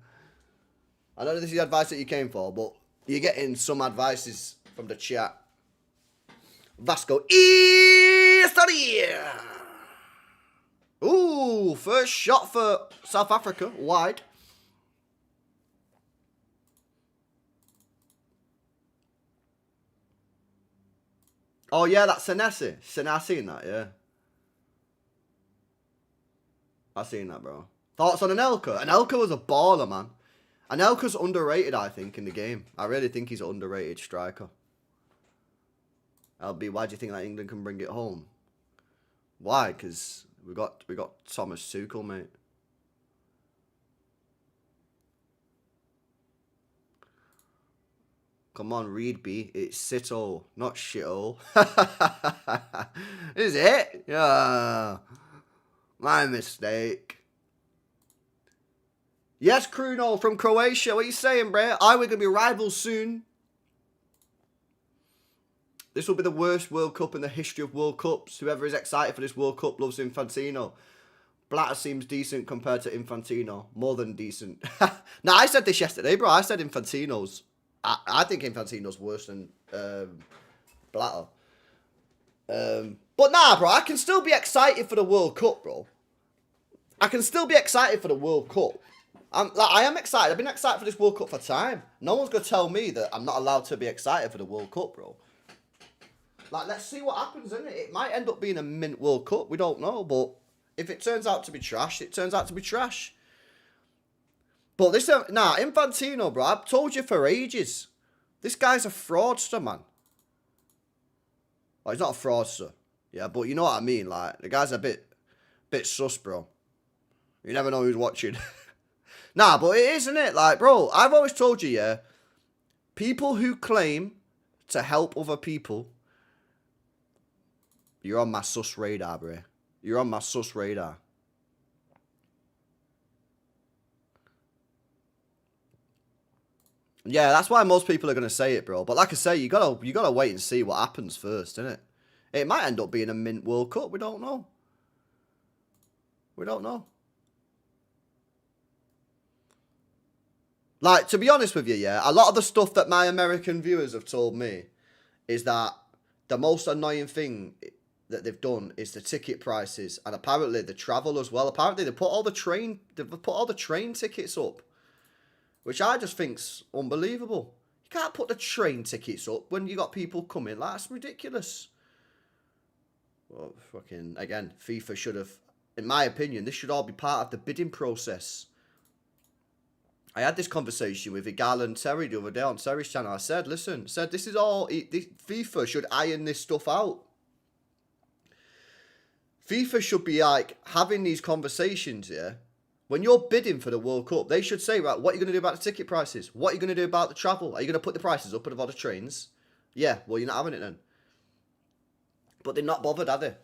I don't know if this is the advice that you came for, but you're getting some advices from the chat. Vasco Estadia. Ooh, first shot for South Africa. Wide. Oh, yeah, that's Senesi. I've seen that, yeah. I've seen that, bro. Thoughts on Anelka? Anelka was a baller, man. Anelka's underrated, I think, in the game. I really think he's an underrated striker. LB, why do you think that England can bring it home? Why? Because we got Thomas Tuchel, mate. Come on, read B. It's Sito, not shithole. Is it? Yeah. My mistake. Yes, Kruno from Croatia. What are you saying, bro? We're going to be rivals soon. This will be the worst World Cup in the history of World Cups. Whoever is excited for this World Cup loves Infantino. Blatter seems decent compared to Infantino. More than decent. Nah, I said this yesterday, bro. I said Infantino's I think Infantino's worse than Blatter. But nah, bro, I can still be excited for the World Cup, bro. I can still be excited for the World Cup. I am excited. I've been excited for this World Cup for time. No one's going to tell me that I'm not allowed to be excited for the World Cup, bro. Like, let's see what happens, innit? It might end up being a mint World Cup. We don't know, but if it turns out to be trash, it turns out to be trash. But this, Infantino, bro, I've told you for ages. This guy's a fraudster, man. Well, he's not a fraudster. Yeah, but you know what I mean. Like, the guy's a bit sus, bro. You never know who's watching. Nah, but it is, isn't it? Like, bro, I've always told you, yeah, people who claim to help other people, you're on my sus radar, bro. You're on my sus radar. Yeah, that's why most people are gonna say it, bro. But like I say, you gotta wait and see what happens first, innit? It might end up being a mint World Cup. We don't know. We don't know. Like, to be honest with you, yeah, a lot of the stuff that my American viewers have told me is that the most annoying thing that they've done is the ticket prices, and apparently the travel as well. Apparently they've put all the train tickets up, which I just think's unbelievable. You can't put the train tickets up when you got people coming. Like, that's ridiculous. Well, fucking, again, FIFA should have, in my opinion, this should all be part of the bidding process. I had this conversation with Igal and Terry the other day on Terry's channel. I said, listen, this is all, FIFA should iron this stuff out. FIFA should be like having these conversations, yeah? When you're bidding for the World Cup, they should say, right, what are you going to do about the ticket prices? What are you going to do about the travel? Are you going to put the prices up of all the trains? Yeah, well, you're not having it then. But they're not bothered, are they?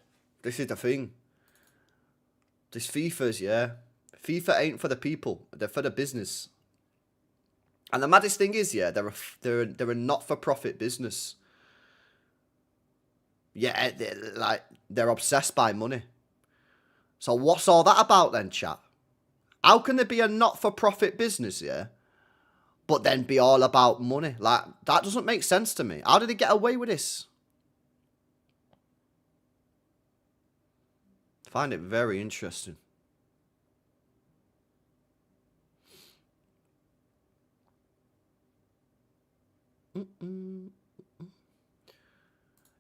This is the thing. This FIFA's, yeah. FIFA ain't for the people. They're for the business. And the maddest thing is, yeah, they're a not-for-profit business. Yeah, they're obsessed by money. So what's all that about then, chat? How can there be a not-for-profit business, yeah, but then be all about money? Like, that doesn't make sense to me. How did they get away with this? I find it very interesting.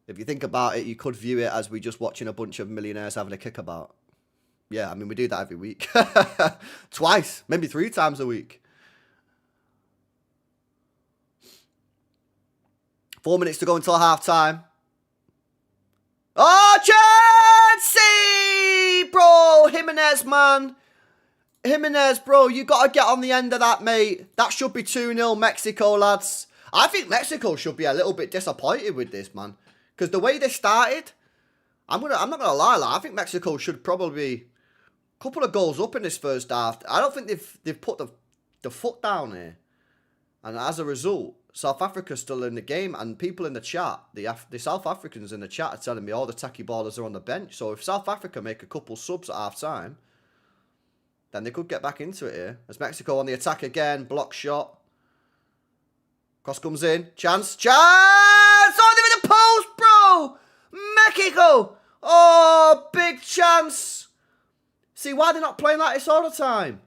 If you think about it, you could view it as we just watching a bunch of millionaires having a kickabout. Yeah, I mean, we do that every week. Twice, maybe 3 times a week. 4 minutes to go until half-time. Oh, Chelsea! Bro, Jimenez, man. Jimenez, bro, you got to get on the end of that, mate. That should be 2-0 Mexico, lads. I think Mexico should be a little bit disappointed with this, man. Because the way they started, I'm not going to lie, like, I think Mexico should probably be a couple of goals up in this first half. I don't think they've put the foot down here. And as a result, South Africa's still in the game, and people in the chat, the South Africans in the chat are telling me all the tacky ballers are on the bench. So if South Africa make a couple subs at half-time, then they could get back into it here. As Mexico on the attack again, block shot. Cross comes in, chance! Oh, they're in the post, bro! Mexico! Oh, big chance! See, why they're not playing like this all the time?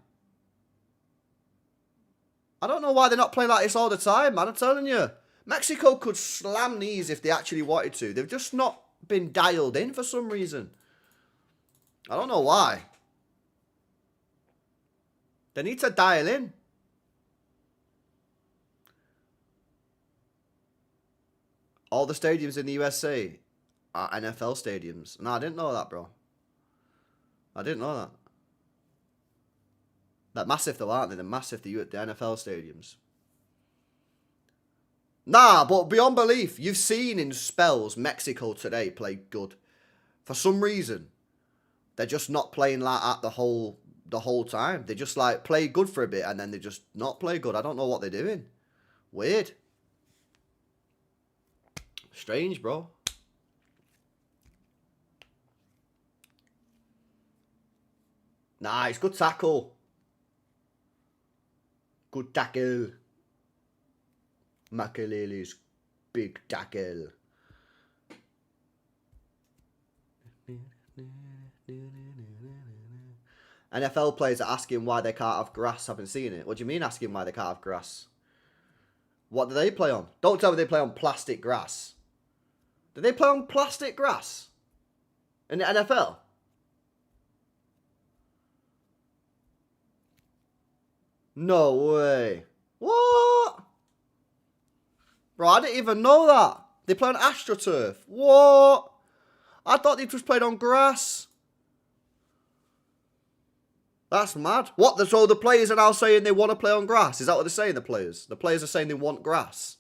I don't know why they're not playing like this all the time, man. I'm telling you. Mexico could slam these if they actually wanted to. They've just not been dialed in for some reason. I don't know why. They need to dial in. All the stadiums in the USA are NFL stadiums. No, I didn't know that, bro. I didn't know that. They're massive though, aren't they? They're massive, the NFL stadiums. Nah, but beyond belief, you've seen in spells Mexico today play good. For some reason, they're just not playing like that the whole time. They just like play good for a bit and then they just not play good. I don't know what they're doing. Weird. Strange, bro. Nice, good tackle. Good tackle. Makelele's big tackle. NFL players are asking why they can't have grass. Haven't seen it. What do you mean asking why they can't have grass? What do they play on? Don't tell me they play on plastic grass. Do they play on plastic grass? In the NFL? No way. What? Bro, I didn't even know that. They play on AstroTurf. What? I thought they just played on grass. That's mad. What? So the players are now saying they want to play on grass? Is that what they're saying, the players? The players are saying they want grass.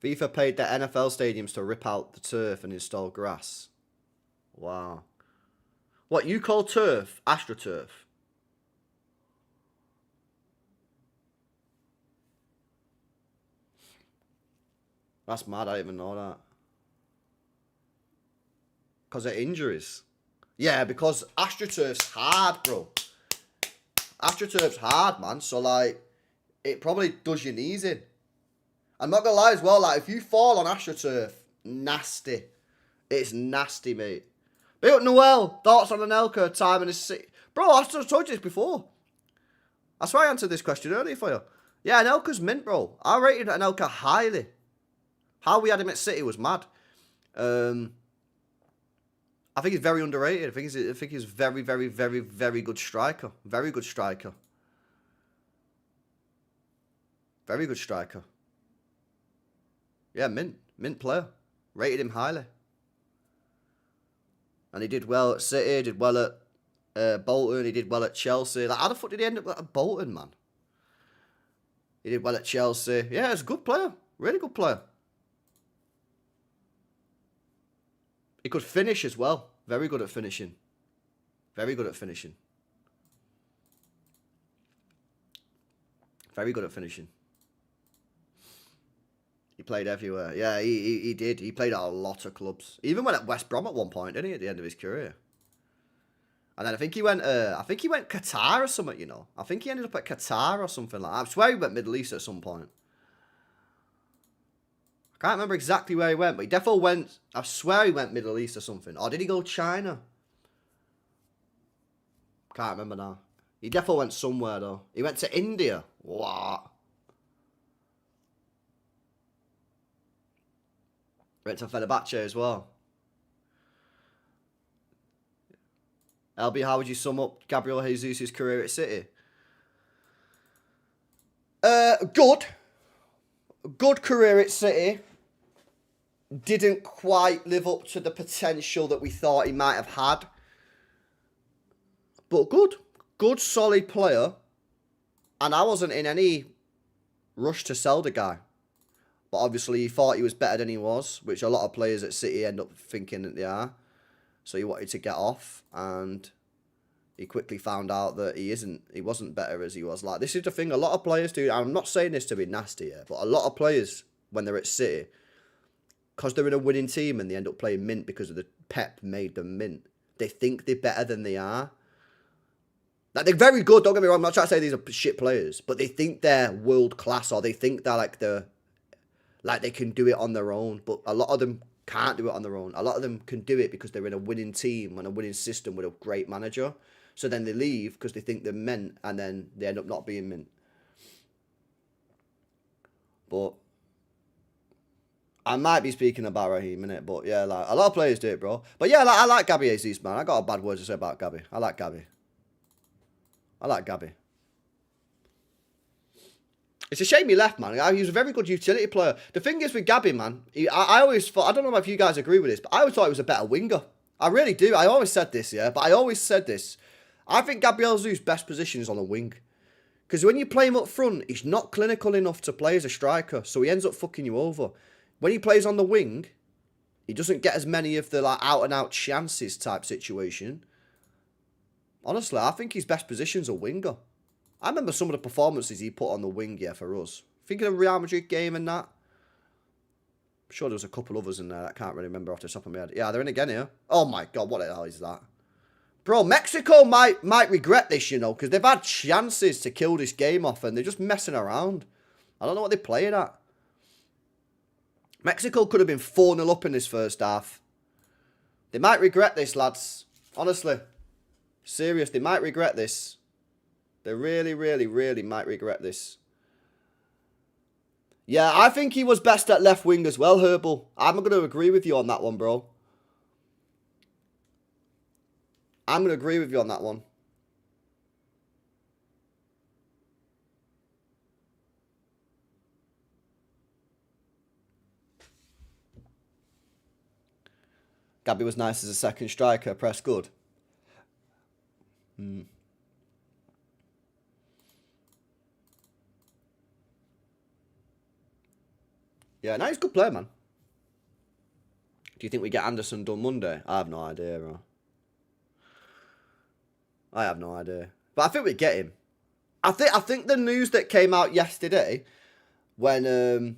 FIFA paid their NFL stadiums to rip out the turf and install grass. Wow. What, you call turf AstroTurf? That's mad, I didn't even know that. Because of injuries. Yeah, because AstroTurf's hard, bro. AstroTurf's hard, man. So, like, it probably does your knees in. I'm not going to lie as well, like, if you fall on AstroTurf, nasty. It's nasty, mate. Big up Noel, thoughts on Anelka, time in his city. Bro, I told you this before. I swear I answered this question earlier for you. Yeah, Anelka's mint, bro. I rated Anelka highly. How we had him at City was mad. I think he's very underrated. I think he's very, very, very, very good striker. Very good striker. Very good striker. Yeah, mint player. Rated him highly. And he did well at City. Did well at Bolton. He did well at Chelsea. Like, how the fuck did he end up at Bolton, man? He did well at Chelsea. Yeah, he's a good player. Really good player. He could finish as well. Very good at finishing. Very good at finishing. Very good at finishing. He played everywhere. Yeah, he did. He played at a lot of clubs. He even went at West Brom at one point, didn't he? At the end of his career. And then I think he went Qatar or something, you know. I think he ended up at Qatar or something like that. I swear he went Middle East at some point. I can't remember exactly where he went, but he definitely went, I swear he went Middle East or something. Or did he go China? Can't remember now. He definitely went somewhere though. He went to India. What? Went to Fenerbahce as well. LB, how would you sum up Gabriel Jesus' career at City? Good. Good career at City. Didn't quite live up to the potential that we thought he might have had. But good. Good, solid player. And I wasn't in any rush to sell the guy. But obviously he thought he was better than he was, which a lot of players at City end up thinking that they are. So he wanted to get off, and he quickly found out that he wasn't better as he was. Like, this is the thing, a lot of players do, I'm not saying this to be nasty here, but a lot of players, when they're at City, because they're in a winning team and they end up playing mint because of the Pep made them mint, they think they're better than they are. Like, they're very good, don't get me wrong, I'm not trying to say these are shit players, but they think they're world class, or they think they're like they can do it on their own, but a lot of them can't do it on their own. A lot of them can do it because they're in a winning team and a winning system with a great manager. So then they leave because they think they're mint, and then they end up not being mint. But I might be speaking about Raheem, innit? But yeah, like, a lot of players do it, bro. But yeah, like, I like Gabby Jesus, man. I got a bad word to say about Gabby. I like Gabby. It's a shame he left, man. He was a very good utility player. The thing is with Gabby, man, I always thought, I don't know if you guys agree with this, but I always thought he was a better winger. I really do. I always said this, yeah, but I always said this. I think Gabriel Jesus' best position is on the wing. Because when you play him up front, he's not clinical enough to play as a striker, so he ends up fucking you over. When he plays on the wing, he doesn't get as many of the like out-and-out chances type situation. Honestly, I think his best position's a winger. I remember some of the performances he put on the wing, yeah, for us. Thinking of the Real Madrid game and that. I'm sure there was a couple others in there that I can't really remember off the top of my head. Yeah, they're in again here. Oh my God, what the hell is that? Bro, Mexico might regret this, you know, because they've had chances to kill this game off and they're just messing around. I don't know what they're playing at. Mexico could have been 4-0 up in this first half. They might regret this, lads. Honestly. Serious, they might regret this. They really, really, really might regret this. Yeah, I think he was best at left wing as well, Herbal. I'm going to agree with you on that one, bro. I'm going to agree with you on that one. Gabby was nice as a second striker. Press good. Yeah, no, he's a good player, man. Do you think we get Anderson done Monday? I have no idea, bro. I have no idea. But I think we get him. I think the news that came out yesterday when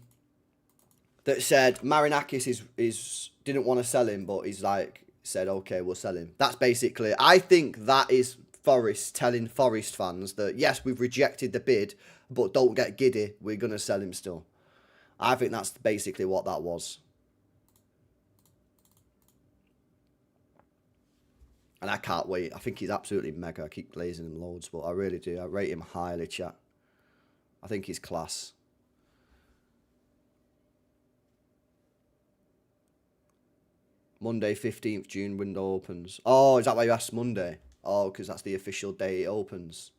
that said Marinakis is didn't want to sell him, but he's like said, okay, we'll sell him. That's basically, I think that is Forest telling Forest fans that yes, we've rejected the bid, but don't get giddy, we're gonna sell him still. I think that's basically what that was. And I can't wait. I think he's absolutely mega. I keep glazing him loads, but I really do. I rate him highly, chat. I think he's class. Monday, 15th June, window opens. Oh, is that why you asked Monday? Oh, because that's the official day it opens.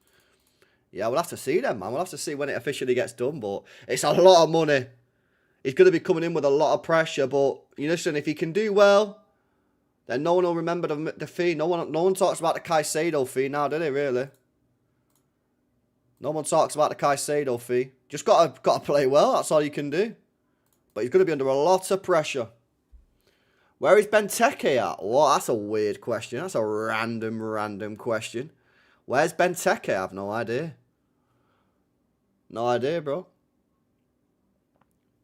Yeah, we'll have to see then, man. We'll have to see when it officially gets done, but it's a lot of money. He's going to be coming in with a lot of pressure, but, you listen, if he can do well, then no one will remember the fee. No one talks about the Caicedo fee now, do they, really? No one talks about the Caicedo fee. Just got to play well, that's all you can do. But he's going to be under a lot of pressure. Where is Benteke at? Well, that's a weird question. That's a random question. Where's Benteke? I have no idea. No idea, bro.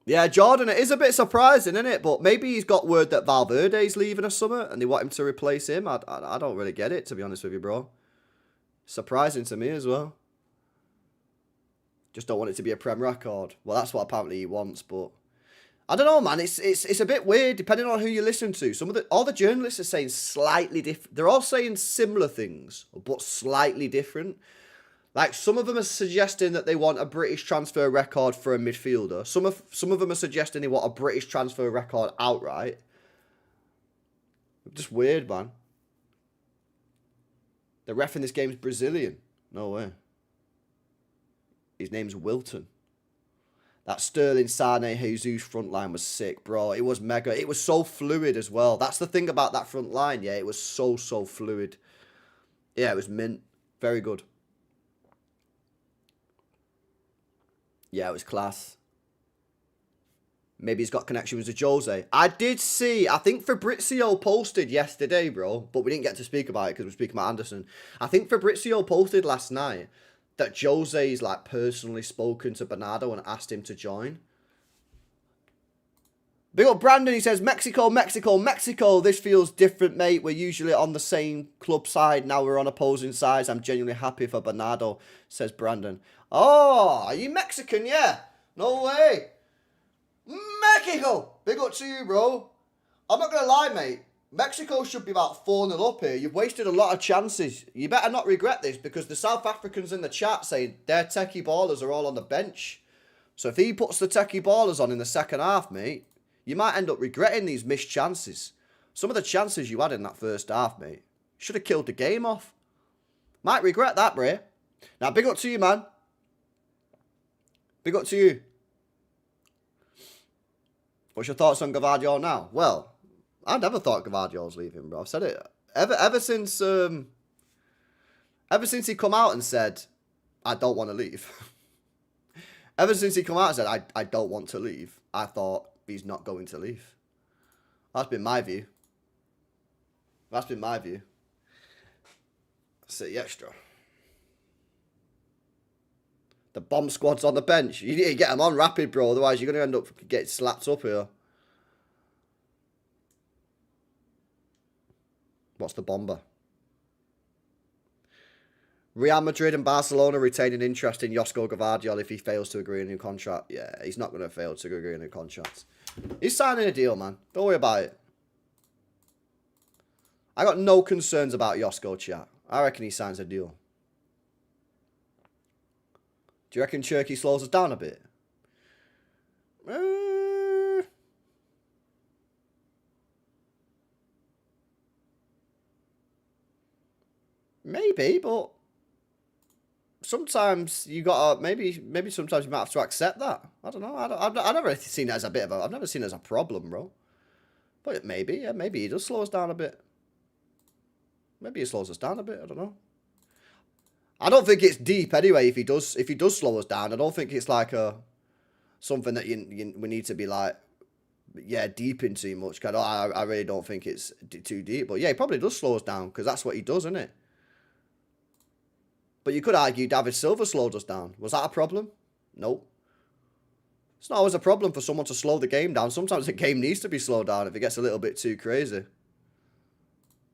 Yeah, Jordan, it is a bit surprising, isn't it? But maybe he's got word that Valverde's leaving or something and they want him to replace him. I don't really get it, to be honest with you, bro. Surprising to me as well. Just don't want it to be a Prem record. Well, that's what apparently he wants, but I don't know, man. It's a bit weird depending on who you listen to. All the journalists are saying slightly different. They're all saying similar things, but slightly different. Like, some of them are suggesting that they want a British transfer record for a midfielder. Some of them are suggesting they want a British transfer record outright. Just weird, man. The ref in this game is Brazilian. No way. His name's Wilton. That Sterling, Sane, Jesus front line was sick, bro. It was mega. It was so fluid as well. That's the thing about that front line, yeah. It was so fluid. Yeah, it was mint. Very good. Yeah, it was class. Maybe he's got connections with Jose. I did see, I think Fabrizio posted yesterday, bro, but we didn't get to speak about it because we're speaking about Anderson. I think Fabrizio posted last night that Jose's like personally spoken to Bernardo and asked him to join. Big up Brandon, he says, Mexico. This feels different, mate. We're usually on the same club side. Now we're on opposing sides. I'm genuinely happy for Bernardo, says Brandon. Oh, are you Mexican? Yeah. No way. Mexico. Big up to you, bro. I'm not going to lie, mate. Mexico should be about 4-0 up here. You've wasted a lot of chances. You better not regret this because the South Africans in the chat saying their techie ballers are all on the bench. So if he puts the techie ballers on in the second half, mate, you might end up regretting these missed chances. Some of the chances you had in that first half, mate, should have killed the game off. Might regret that, Bray. Now, big up to you, man. Big up to you. What's your thoughts on Gavadio now? Well, I never thought Gavadio's leaving, bro. I've said it ever since he come out and said, I don't want to leave. Ever since he come out and said, I don't want to leave, I thought he's not going to leave. That's been my view. That's been my view. City Extra. The bomb squad's on the bench. You need to get them on rapid, bro. Otherwise, you're going to end up getting slapped up here. What's the bomber? Real Madrid and Barcelona retaining interest in Josko Gvardiol if he fails to agree on a new contract. Yeah, he's not going to fail to agree on a new contract. He's signing a deal, man. Don't worry about it. I got no concerns about Josko, chat. I reckon he signs a deal. Do you reckon Cherky slows us down a bit? Maybe, but sometimes you gotta maybe sometimes you might have to accept that. I don't know. I've never seen it as a bit of a. I've never seen it as a problem, bro. But maybe, yeah, maybe he does slow us down a bit. Maybe he slows us down a bit. I don't know. I don't think it's deep anyway. If he does slow us down, I don't think it's like something that we need to be like, yeah, deep in too much. I really don't think it's too deep. But yeah, he probably does slow us down because that's what he does, isn't it? But you could argue David Silva slowed us down. Was that a problem? Nope. It's not always a problem for someone to slow the game down. Sometimes the game needs to be slowed down if it gets a little bit too crazy.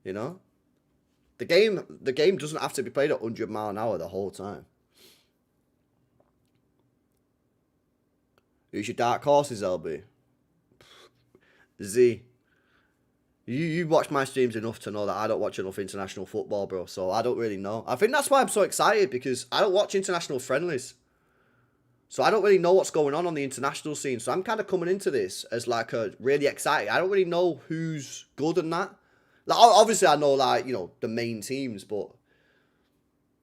You know? The game doesn't have to be played at 100 mile an hour the whole time. Who's your dark horses, LB? Z. You watch my streams enough to know that I don't watch enough international football, bro. So I don't really know. I think that's why I'm so excited, because I don't watch international friendlies. So I don't really know what's going on the international scene. So I'm kind of coming into this as like a really excited. I don't really know who's good and that. Like, obviously I know, like, you know, the main teams, but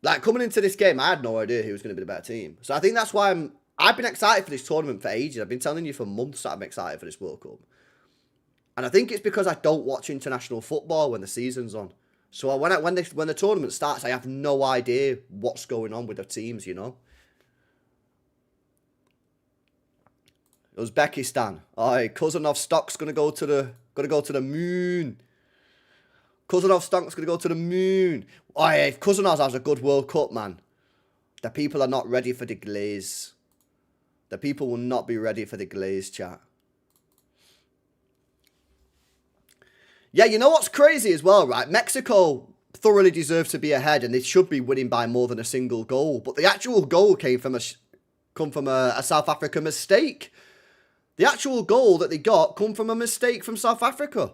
like coming into this game, I had no idea who was going to be the better team. So I think that's why I've been excited for this tournament for ages. I've been telling you for months that I'm excited for this World Cup. And I think it's because I don't watch international football when the season's on. So when the tournament starts, I have no idea what's going on with the teams, you know. Uzbekistan. Alright, Kuzanov stock's gonna go to the moon. Kuzanov stock's gonna go to the moon. Alright, if Kuzanov has a good World Cup, man, the people are not ready for the glaze. The people will not be ready for the glaze, chat. Yeah, you know what's crazy as well, right? Mexico thoroughly deserves to be ahead, and they should be winning by more than a single goal. But the actual goal came from a South Africa mistake. The actual goal that they got come from a mistake from South Africa.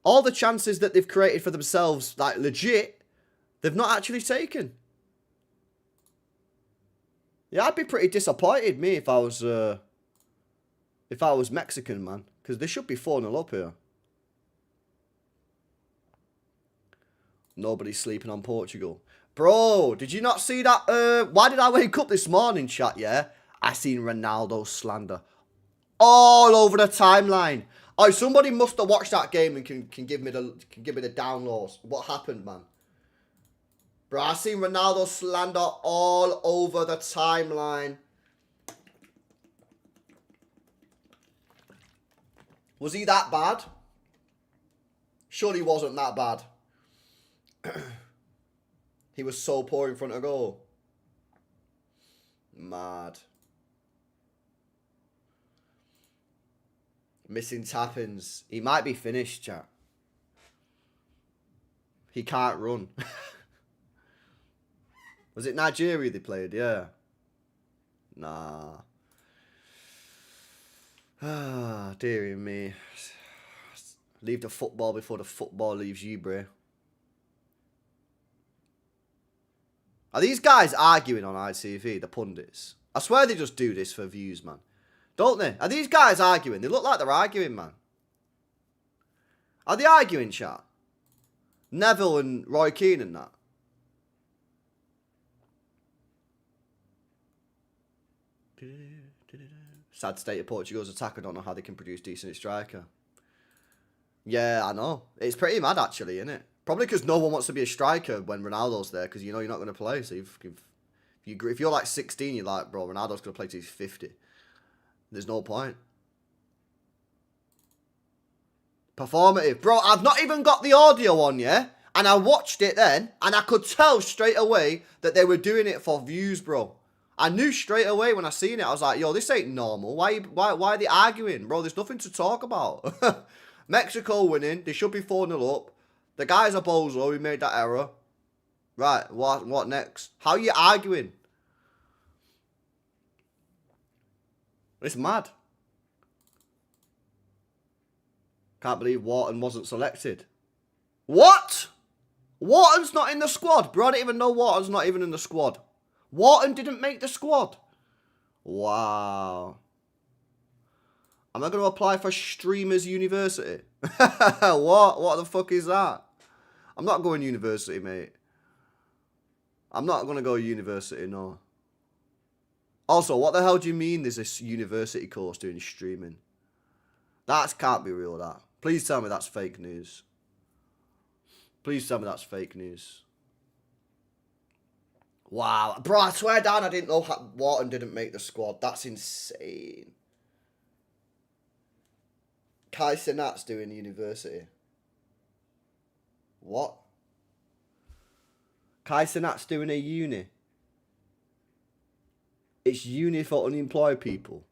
All the chances that they've created for themselves, like legit, they've not actually taken. Yeah, I'd be pretty disappointed, me, if I was Mexican, man, because they should be 4-0 up here. Nobody's sleeping on Portugal. Bro, did you not see that? Why did I wake up this morning, chat, yeah? I seen Ronaldo slander all over the timeline. Oh, somebody must have watched that game and can give me the downloads. What happened, man? Bro, I seen Ronaldo slander all over the timeline. Was he that bad? Surely he wasn't that bad. He was so poor in front of goal. Mad. Missing tap-ins. He might be finished, chat. He can't run. Was it Nigeria they played? Yeah. Nah. Ah, dearie me. Leave the football before the football leaves you, bro. Are these guys arguing on ITV, the pundits? I swear they just do this for views, man. Don't they? Are these guys arguing? They look like they're arguing, man. Are they arguing, chat? Neville and Roy Keane and that. Sad state of Portugal's attack. I don't know how they can produce decent striker. Yeah, I know. It's pretty mad, actually, isn't it? Probably because no one wants to be a striker when Ronaldo's there, because you know you're not going to play. So if you're like 16, you're like, bro, Ronaldo's going to play till he's 50. There's no point. Performative. Bro, I've not even got the audio on, yeah? And I watched it then, and I could tell straight away that they were doing it for views, bro. I knew straight away when I seen it. I was like, yo, this ain't normal. Why are they arguing? Bro, there's nothing to talk about. Mexico winning. They should be 4-0 up. The guy's a bozo. He made that error. Right, what next? How are you arguing? It's mad. Can't believe Wharton wasn't selected. What? Wharton's not in the squad. Bro, I didn't even know Wharton's not even in the squad. Wharton didn't make the squad. Wow. Am I going to apply for Streamers University? What? What the fuck is that? I'm not going university, mate. I'm not going to go university, no. Also, what the hell do you mean there's this university course doing streaming? That can't be real, that. Please tell me that's fake news. Please tell me that's fake news. Wow. Bro, I swear down I didn't know Wharton didn't make the squad. That's insane. Kai Sinat's doing university. What? Kai Sinat's doing a uni. It's uni for unemployed people.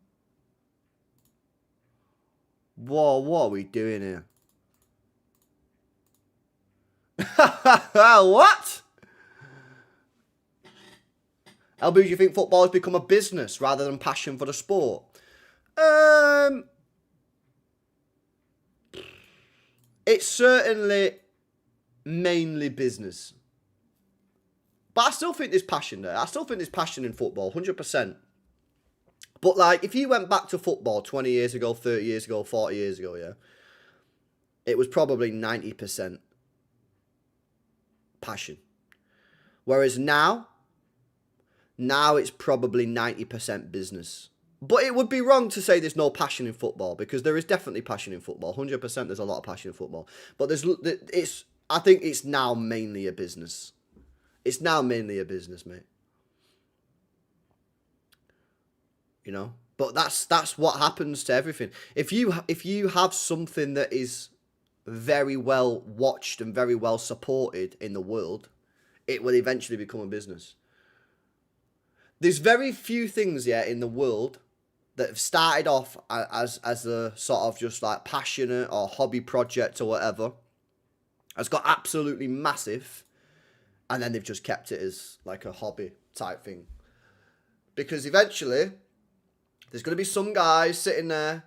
Whoa, what are we doing here? What? LB, do you think football has become a business rather than passion for the sport? It's certainly mainly business. But I still think there's passion there. I still think there's passion in football, 100%. But, like, if you went back to football 20 years ago, 30 years ago, 40 years ago, yeah, it was probably 90% passion. Whereas now it's probably 90% business. But it would be wrong to say there's no passion in football, because there is definitely passion in football. 100% there's a lot of passion in football. But I think it's now mainly a business. It's now mainly a business, mate. You know? But that's what happens to everything. If you have something that is very well watched and very well supported in the world, it will eventually become a business. There's very few things, yeah, in the world that have started off as a sort of just like passionate or hobby project or whatever, has got absolutely massive, and then they've just kept it as like a hobby type thing. Because eventually, there's going to be some guy sitting there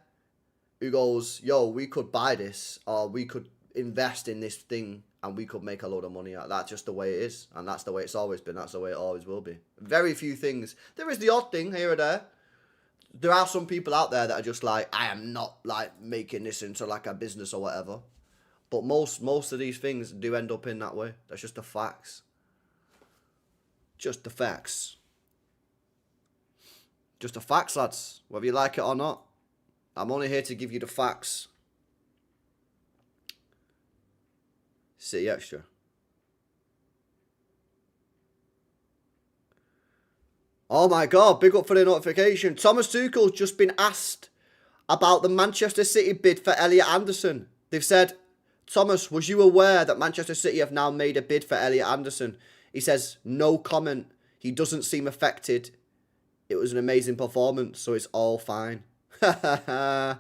who goes, yo, we could buy this, or we could invest in this thing, and we could make a load of money out of that. That's just the way it is, and that's the way it's always been. That's the way it always will be. Very few things. There is the odd thing here or there. There are some people out there that are just like, I am not like making this into like a business or whatever. But most of these things do end up in that way. That's just the facts. Just the facts. Just the facts, lads. Whether you like it or not. I'm only here to give you the facts. City Extra. Oh my God, big up for the notification. Thomas Tuchel's just been asked about the Manchester City bid for Elliot Anderson. They've said, Thomas, was you aware that Manchester City have now made a bid for Elliot Anderson? He says, no comment. He doesn't seem affected. It was an amazing performance, so it's all fine. Yeah,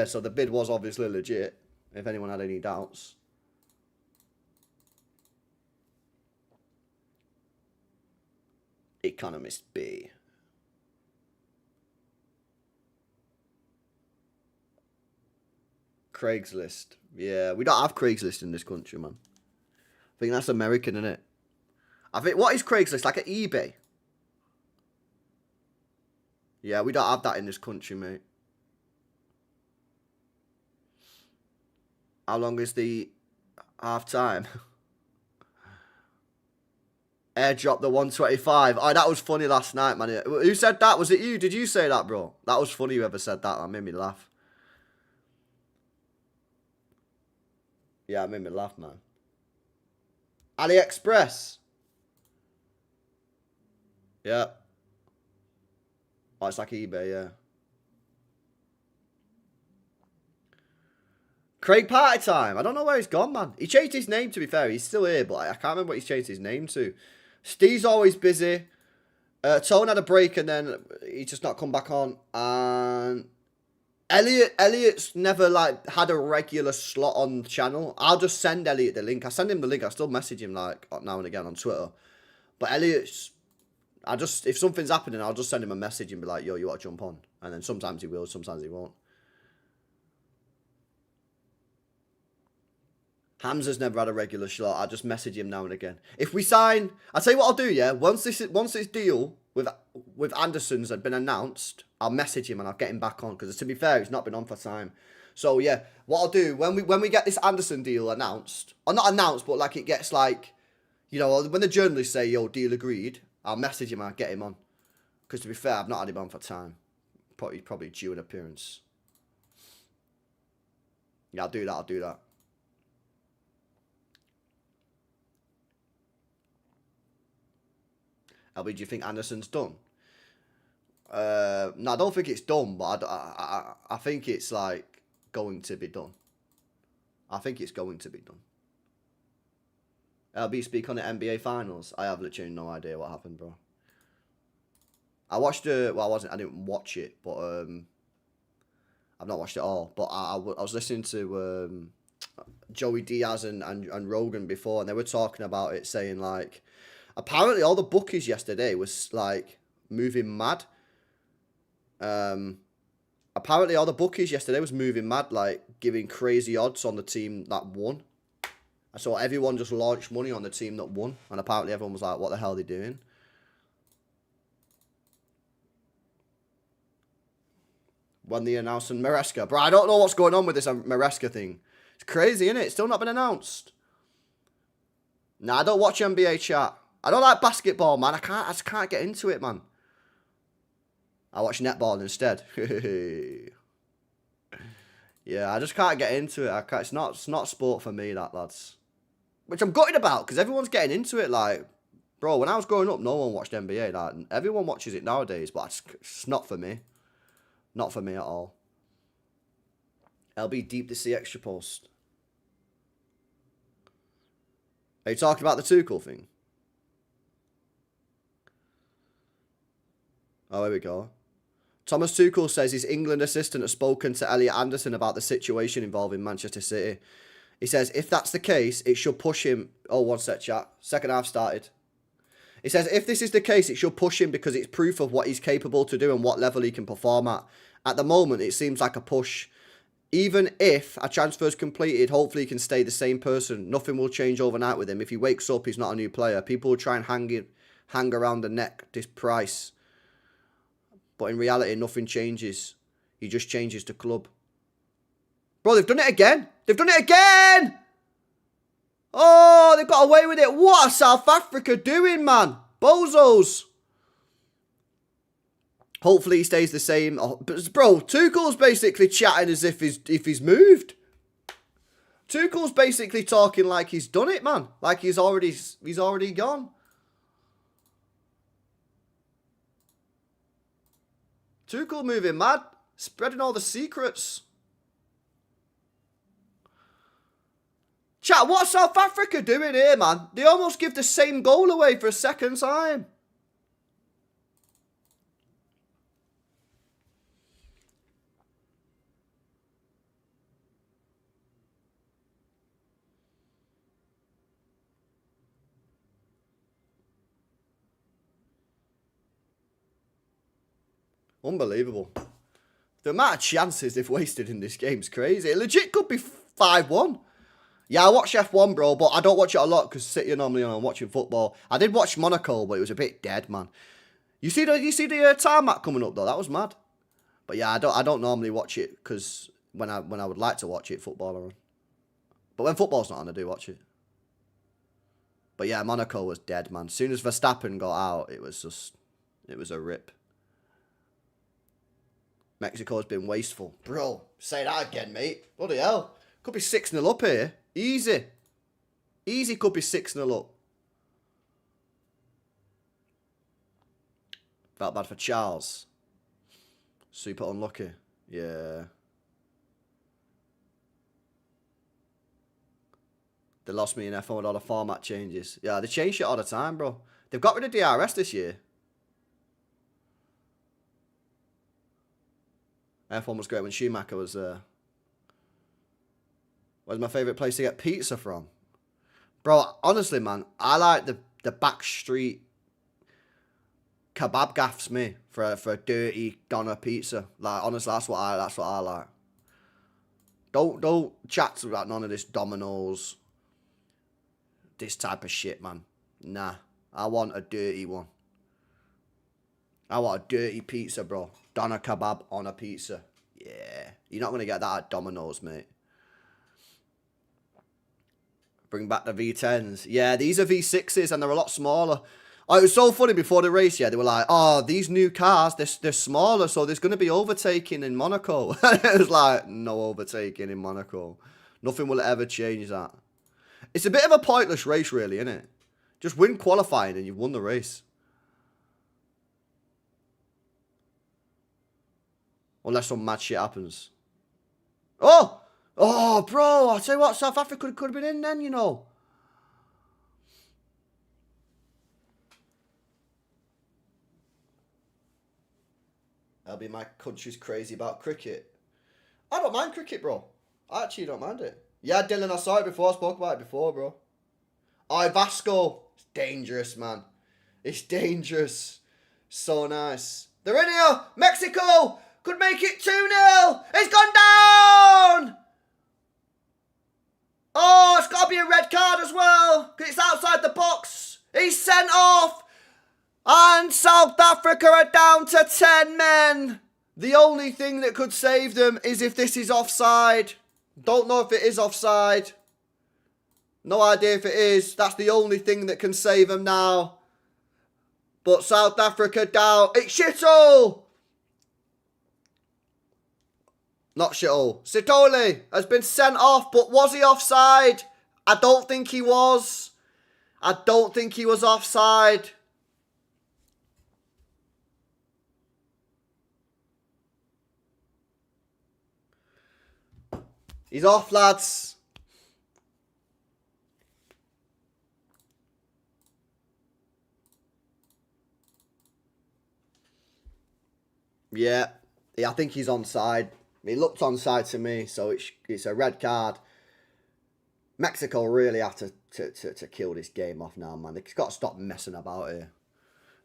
so the bid was obviously legit, if anyone had any doubts. Economist B. Craigslist. Yeah, we don't have Craigslist in this country, man. I think that's American, isn't it? I think, what is Craigslist? Like an eBay? Yeah, we don't have that in this country, mate. How long is the half time? Airdrop the 125. Oh, that was funny last night, man. Who said that? Was it you? Did you say that, bro? That was funny whoever said that. That made me laugh. Yeah, it made me laugh, man. AliExpress. Yeah. Oh, it's like eBay, yeah. Craig Party Time. I don't know where he's gone, man. He changed his name, to be fair. He's still here, but I can't remember what he's changed his name to. Steve's always busy. Tone had a break and then he's just not come back on. And Elliot's never like had a regular slot on the channel. I'll just send Elliot the link. I send him the link. I still message him like now and again on Twitter. But Elliot's, if something's happening, I'll just send him a message and be like, yo, you want to jump on? And then sometimes he will, sometimes he won't. Hamza's never had a regular slot. I just message him now and again. If we sign, I'll tell you what I'll do, yeah? Once this deal with Anderson's had been announced, I'll message him and I'll get him back on. Because to be fair, he's not been on for time. So yeah, what I'll do, when we get this Anderson deal announced, or not announced, but like it gets like, you know, when the journalists say, yo, deal agreed, I'll message him and I'll get him on. Because to be fair, I've not had him on for time. Probably due an appearance. Yeah, I'll do that. LB, do you think Anderson's done? No, I don't think it's done, but I think it's like going to be done. I think it's going to be done. LB, speak on the NBA Finals. I have literally no idea what happened, bro. I watched well, I didn't watch it, but I've not watched it all. But I was listening to Joey Diaz and Rogan before, and they were talking about it, saying like, apparently all the bookies yesterday was like moving mad. Apparently all the bookies yesterday was moving mad, like giving crazy odds on the team that won. I saw everyone just launched money on the team that won, and apparently everyone was like, what the hell are they doing? When they announced Maresca. Bro, I don't know what's going on with this Maresca thing. It's crazy, isn't it? It's still not been announced. Nah, I don't watch NBA chat. I don't like basketball, man. I just can't get into it, man. I watch netball instead. Yeah, I just can't get into it. It's not sport for me, that, lads. Which I'm gutted about, because everyone's getting into it. Like, bro, when I was growing up, no one watched NBA. Like, everyone watches it nowadays, but it's not for me. Not for me at all. LB deep to see extra post. Are you talking about the Tuchel thing? Oh, here we go. Thomas Tuchel says his England assistant has spoken to Elliot Anderson about the situation involving Manchester City. He says, if that's the case, it should push him... Oh, one sec, chat. Second half started. He says, if this is the case, it should push him because it's proof of what he's capable to do and what level he can perform at. At the moment, it seems like a push. Even if a transfer is completed, hopefully he can stay the same person. Nothing will change overnight with him. If he wakes up, he's not a new player. People will try and hang around the neck this price. But in reality, nothing changes. He just changes the club. Bro, they've done it again. They've done it again! Oh, they've got away with it. What are South Africa doing, man? Bozos. Hopefully he stays the same. Oh, but bro, Tuchel's basically chatting as if he's moved. Tuchel's basically talking like he's done it, man. Like he's already gone. Tuchel moving mad, spreading all the secrets. Chat, what's South Africa doing here, man? They almost give the same goal away for a second time. Unbelievable. The amount of chances they've wasted in this game is crazy. It legit could be 5-1. Yeah, I watch F1, bro, but I don't watch it a lot because City are normally on watching football. I did watch Monaco, but it was a bit dead, man. You see the tarmac coming up though? That was mad. But yeah, I don't normally watch it because when I would like to watch it, football are on. But when football's not on, I do watch it. But yeah, Monaco was dead, man. As soon as Verstappen got out, it was a rip. Mexico's been wasteful. Bro, say that again, mate. Bloody hell. Could be 6-0 up here. Easy. Easy could be 6-0 up. Felt bad for Charles. Super unlucky. Yeah. They lost me in F1 with all the format changes. Yeah, they change shit all the time, bro. They've got rid of DRS this year. F1 was great when Schumacher was there. Where's my favourite place to get pizza from? Bro, honestly, man, I like the back street kebab gaffs me for a dirty doner pizza. Like, honestly, that's what I like. Don't chat about none of this Domino's, this type of shit, man. Nah, I want a dirty one. I want a dirty pizza, bro. Doner kebab on a pizza. Yeah, you're not gonna get that at Domino's, mate. Bring back the V10s. Yeah, these are V6s and they're a lot smaller. Oh, it was so funny before the race, yeah. They were like, oh, these new cars, they're smaller, so there's going to be overtaking in Monaco. It was like, no overtaking in Monaco. Nothing will ever change that. It's a bit of a pointless race, really, isn't it? Just win qualifying and you've won the race. Unless some mad shit happens. Oh! Oh, bro, I tell you what, South Africa could have been in then, you know. That'll be my country's crazy about cricket. I don't mind cricket, bro. I actually don't mind it. Yeah, Dylan, I saw it before. I spoke about it before, bro. Oh, Vasco. It's dangerous, man. It's dangerous. So nice. They're in here. Mexico could make it 2-0. It's gone down. Oh, it's got to be a red card as well. Because it's outside the box. He's sent off. And South Africa are down to 10 men. The only thing that could save them is if this is offside. Don't know if it is offside. No idea if it is. That's the only thing that can save them now. But South Africa down. It's Shittle. Not Shittle. Sitole has been sent off, but was he offside? I don't think he was. I don't think he was offside. He's off, lads. Yeah, I think he's onside. He looked onside to me, so it's a red card. Mexico really have to kill this game off now, man. They've got to stop messing about here.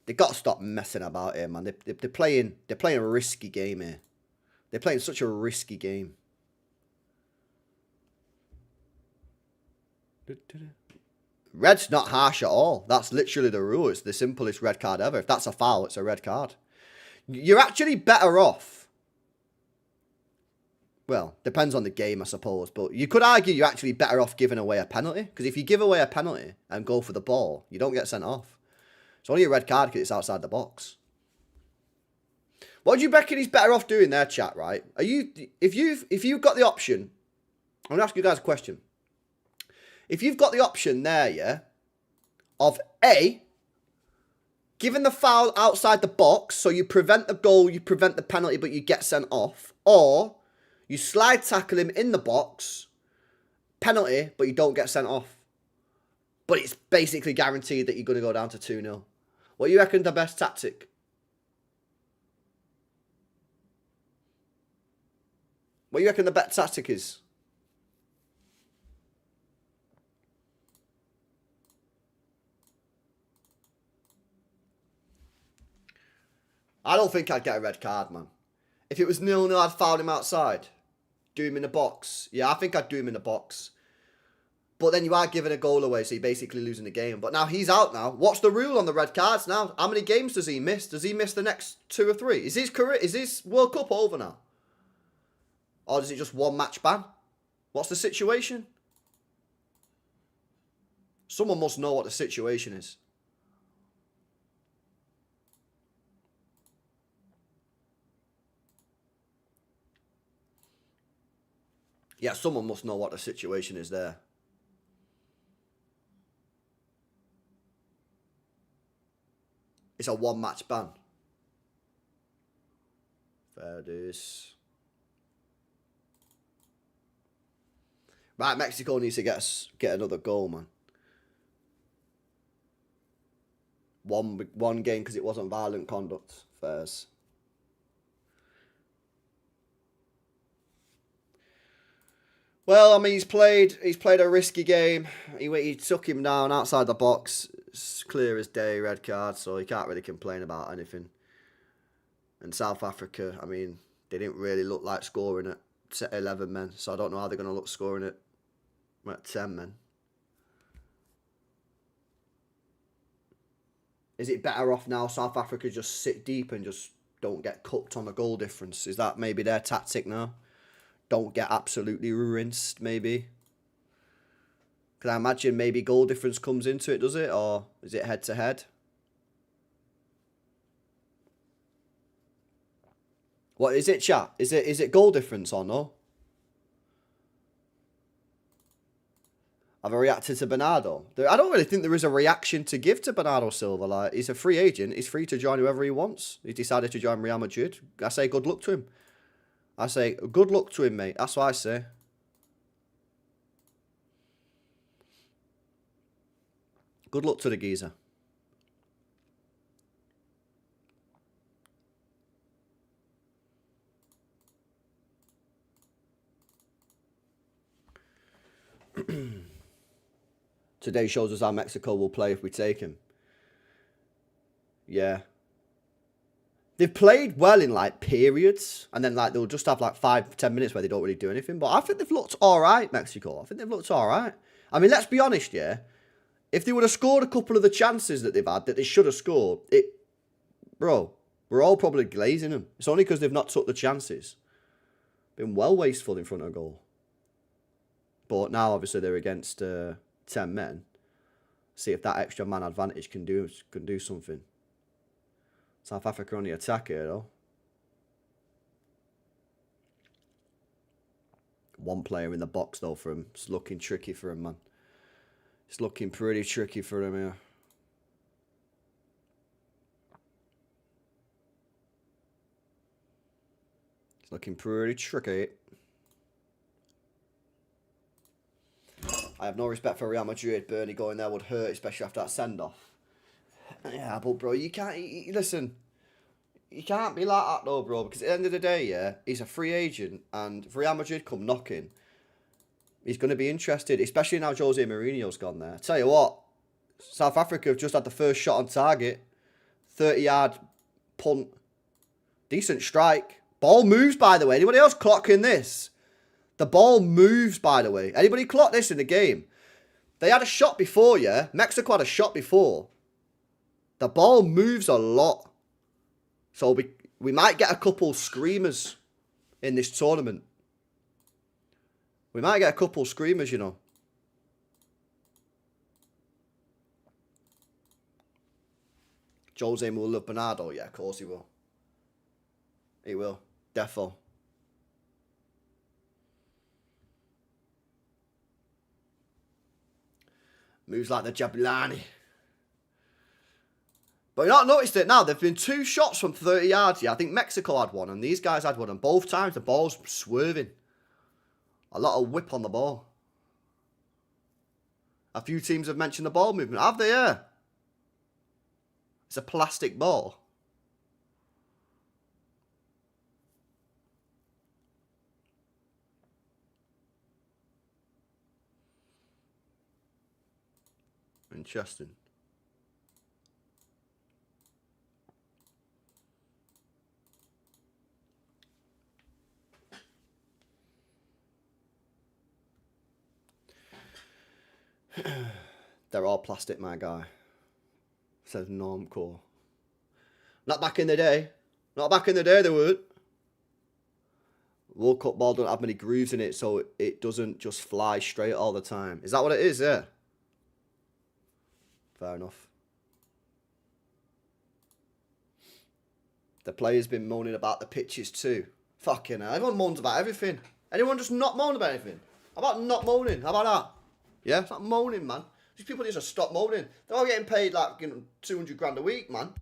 They've got to stop messing about here, man. They're playing a risky game here. They're playing such a risky game. Red's not harsh at all. That's literally the rule. It's the simplest red card ever. If that's a foul, it's a red card. You're actually better off. Well, depends on the game, I suppose. But you could argue you're actually better off giving away a penalty. Because if you give away a penalty and go for the ball, you don't get sent off. It's only a red card because it's outside the box. What do you reckon he's better off doing there, chat, right? If you've got the option, I'm going to ask you guys a question. If you've got the option there, yeah, of A, giving the foul outside the box, so you prevent the goal, you prevent the penalty, but you get sent off, or you slide tackle him in the box, penalty, but you don't get sent off. But it's basically guaranteed that you're going to go down to 2-0. What do you reckon the best tactic? What do you reckon the best tactic is? I don't think I'd get a red card, man. If it was 0-0, I'd foul him outside. Do him in the box. Yeah, I think I'd do him in the box. But then you are giving a goal away, so you're basically losing the game. But now he's out now. What's the rule on the red cards now? How many games does he miss? Does he miss the next 2 or 3? Is his World Cup over now? Or is it just one match ban? What's the situation? Someone must know what the situation is. Yeah, someone must know what the situation is there. It's a one-match ban. Fair dues. Right, Mexico needs to get another goal, man. One game because it wasn't violent conduct. Fairs. Well, I mean, he's played a risky game. He took him down outside the box. It's clear as day, red card, so he can't really complain about anything. And South Africa, I mean, they didn't really look like scoring at 11 men, so I don't know how they're going to look scoring at 10 men. Is it better off now South Africa just sit deep and just don't get cooked on the goal difference? Is that maybe their tactic now? Don't get absolutely rinsed, maybe? Can I imagine maybe goal difference comes into it, does it? Or is it head to head? What is it, chat? Is it goal difference or no? Have I reacted to Bernardo? I don't really think there is a reaction to give to Bernardo Silva. Like, he's a free agent. He's free to join whoever he wants. He decided to join Real Madrid. I say good luck to him. I say good luck to him, mate. That's what I say. Good luck to the geezer. Today shows us how Mexico will play if we take him. Yeah. They've played well in like periods, and then like they'll just have like 5-10 minutes where they don't really do anything. But I think they've looked all right, Mexico. I think they've looked all right. I mean, let's be honest, yeah. If they would have scored a couple of the chances that they've had that they should have scored, bro, we're all probably glazing them. It's only because they've not took the chances. Been well wasteful in front of goal. But now obviously they're against 10 men. See if that extra man advantage can do something. South Africa on the attack here, though. One player in the box, though, for him. It's looking tricky for him, man. It's looking pretty tricky for him here. It's looking pretty tricky. I have no respect for Real Madrid. Bernie going there would hurt, especially after that send-off. Yeah, but bro, you can't... listen, you can't be like that, though, bro, because at the end of the day, yeah, he's a free agent, and if Real Madrid come knocking, he's going to be interested, especially now Jose Mourinho's gone there. Tell you what, South Africa have just had the first shot on target. 30-yard punt. Decent strike. Ball moves, by the way. Anybody else clocking this? The ball moves, by the way. Anybody clock this in the game? They had a shot before, yeah? Mexico had a shot before. The ball moves a lot. So we might get a couple screamers in this tournament. We might get a couple screamers, you know. Jose will love Bernardo. Yeah, of course he will. He will. Defo. Moves like the Jabulani. But you not noticed it now. There've been 2 shots from 30 yards. Yeah, I think Mexico had one and these guys had one. And both times the ball's swerving. A lot of whip on the ball. A few teams have mentioned the ball movement. Have they? Yeah. It's a plastic ball. Interesting. They're all plastic, my guy. Says Normcore. Not back in the day. Not back in the day, they would. World Cup ball don't have many grooves in it, so it doesn't just fly straight all the time. Is that what it is? Yeah. Fair enough. The players been moaning about the pitches too. Fucking hell. Everyone moans about everything. Anyone just not moan about anything? How about not moaning? How about that? Yeah, it's not moaning, man. These people need to stop moaning. They're all getting paid like 200 grand a week, man.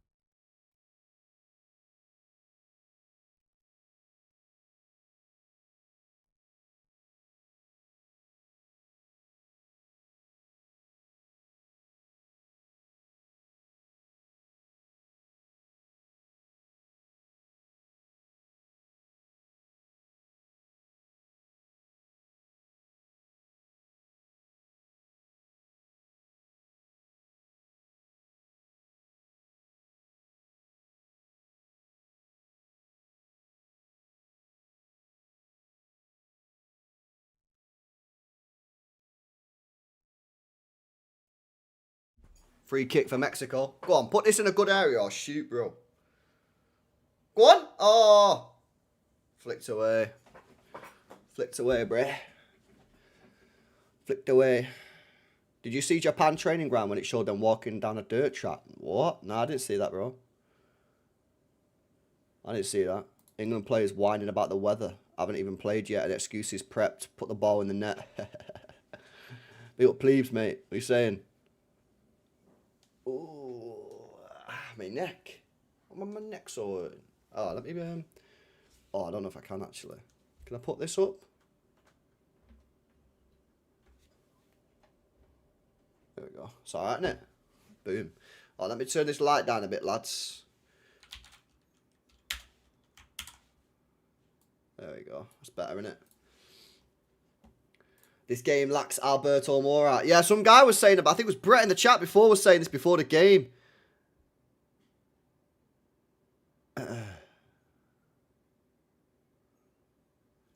Free kick for Mexico. Go on, put this in a good area or shoot, bro. Go on. Oh. Flicked away. Flicked away, bruh. Flicked away. Did you see Japan training ground when it showed them walking down a dirt track? What? No, I didn't see that, bro. I didn't see that. England players whining about the weather. Haven't even played yet and excuses prepped. Put the ball in the net. Be up plebes, mate. What are you saying? Ooh, my neck. My neck's so hurting. Oh, let me... Oh, I don't know if I can, actually. Can I put this up? There we go. It's alright, isn't it? Boom. Oh, let me turn this light down a bit, lads. There we go. That's better, isn't it? This game lacks Alberto Mora. Yeah, some guy was saying about, I think it was Brett in the chat before, was saying this before the game.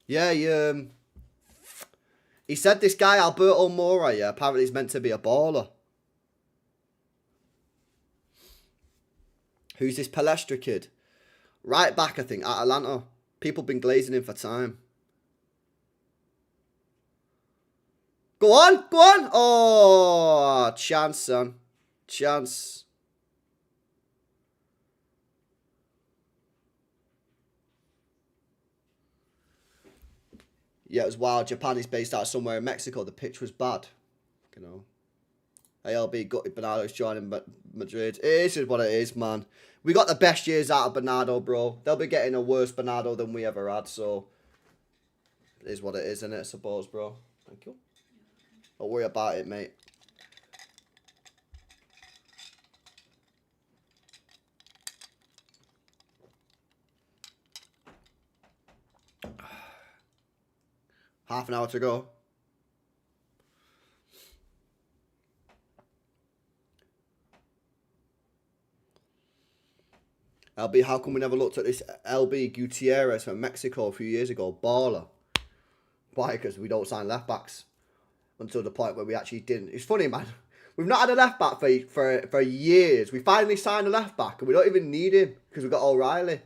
Yeah, he said this guy, Alberto Mora, yeah, apparently he's meant to be a baller. Who's this Palestra kid? Right back, I think, at Atlanta. People been glazing him for time. Go on, go on. Oh, chance, son. Chance. Yeah, it was wild. Japan is based out somewhere in Mexico. The pitch was bad. You know. ALB gutted Bernardo's joining Madrid. It is what it is, man. We got the best years out of Bernardo, bro. They'll be getting a worse Bernardo than we ever had, so it is what it is, isn't it, I suppose, bro? Thank you. Don't worry about it, mate. Half an hour to go. LB, how come we never looked at this LB Gutierrez from Mexico a few years ago? Baller. Why? Because we don't sign left backs until the point where we actually didn't. It's funny, man. We've not had a left back for years. We finally signed a left back and we don't even need him because we've got O'Reilly.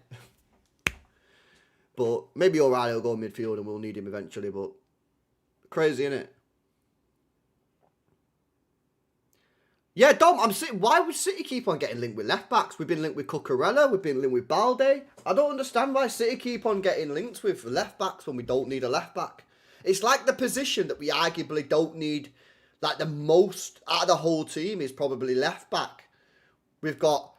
But maybe O'Reilly will go midfield and we'll need him eventually. But crazy, innit? Yeah, Dom, I'm sitting. Why would City keep on getting linked with left backs? We've been linked with Cucurella. We've been linked with Balde. I don't understand why City keep on getting linked with left backs when we don't need a left back. It's like the position that we arguably don't need, like the most out of the whole team is probably left back. We've got,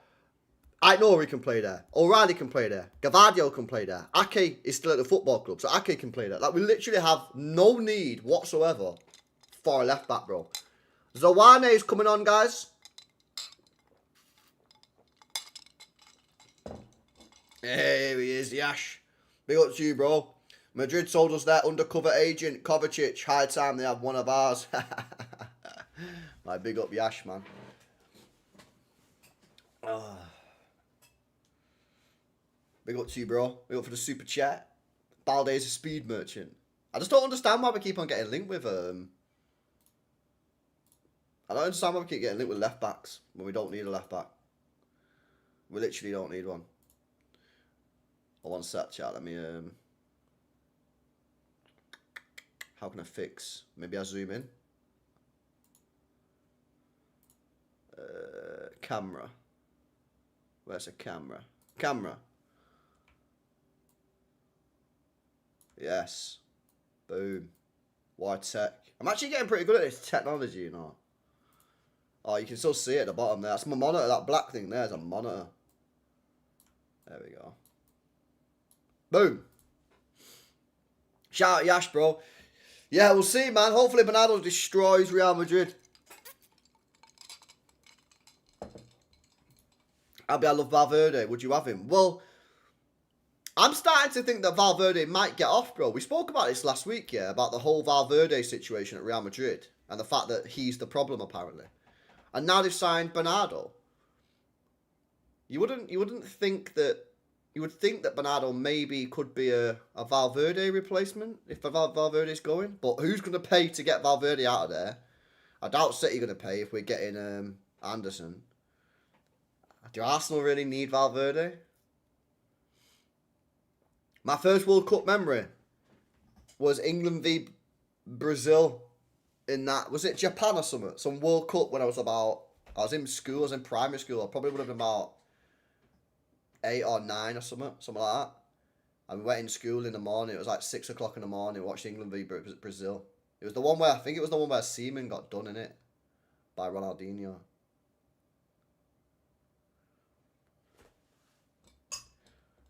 I know he can play there. O'Reilly can play there. Gavadio can play there. Ake is still at the football club, so Ake can play there. Like, we literally have no need whatsoever for a left back, bro. Zawane is coming on, guys. Here he is, Yash. Big up to you, bro. Madrid sold us their undercover agent, Kovacic. High time they have one of ours. My big up Yash, man. Oh. Big up to you, bro. Big up for the super chat. Balde is a speed merchant. I just don't understand why we keep on getting linked with I don't understand why we keep getting linked with left backs when we don't need a left back. We literally don't need one. Oh, one sec, chat. Let me how can I fix? Maybe I zoom in. Camera. Where's the camera? Camera. Yes. Boom. Wide tech. I'm actually getting pretty good at this technology, you know. Oh, you can still see it at the bottom there. That's my monitor. That black thing there is a monitor. There we go. Boom. Shout out Yash, bro. Yeah, we'll see, man. Hopefully Bernardo destroys Real Madrid. I love Valverde. Would you have him? Well, I'm starting to think that Valverde might get off, bro. We spoke about this last week, yeah, about the whole Valverde situation at Real Madrid and the fact that he's the problem, apparently. And now they've signed Bernardo. You wouldn't think that. You would think that Bernardo maybe could be a Valverde replacement if Valverde's going. But who's going to pay to get Valverde out of there? I doubt City going to pay if we're getting Anderson. Do Arsenal really need Valverde? My first World Cup memory was England v Brazil in that, was it Japan or something? Some World Cup when I was in school, I was in primary school. I probably would have been about 8 or 9 or something like that. And we went in school in the morning. It was like 6 o'clock in the morning. Watched England v Brazil. It was the one where I think it was the one where Seaman got done in it by Ronaldinho.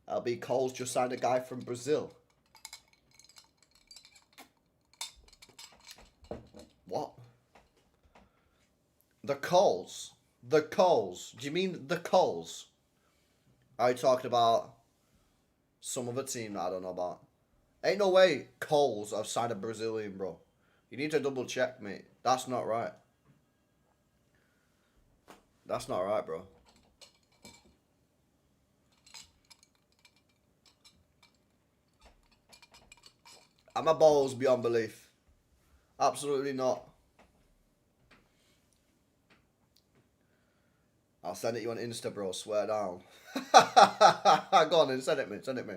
LB Cole's just signed a guy from Brazil. What? The Coles? The Coles? Do you mean the Coles? Are you talking about some other team that I don't know about? Ain't no way Coles have signed a Brazilian, bro. You need to double check, mate. That's not right. That's not right, bro. And my balls beyond belief. Absolutely not. I'll send it you on Insta, bro. Swear down. Go on then. Send it me. Send it me.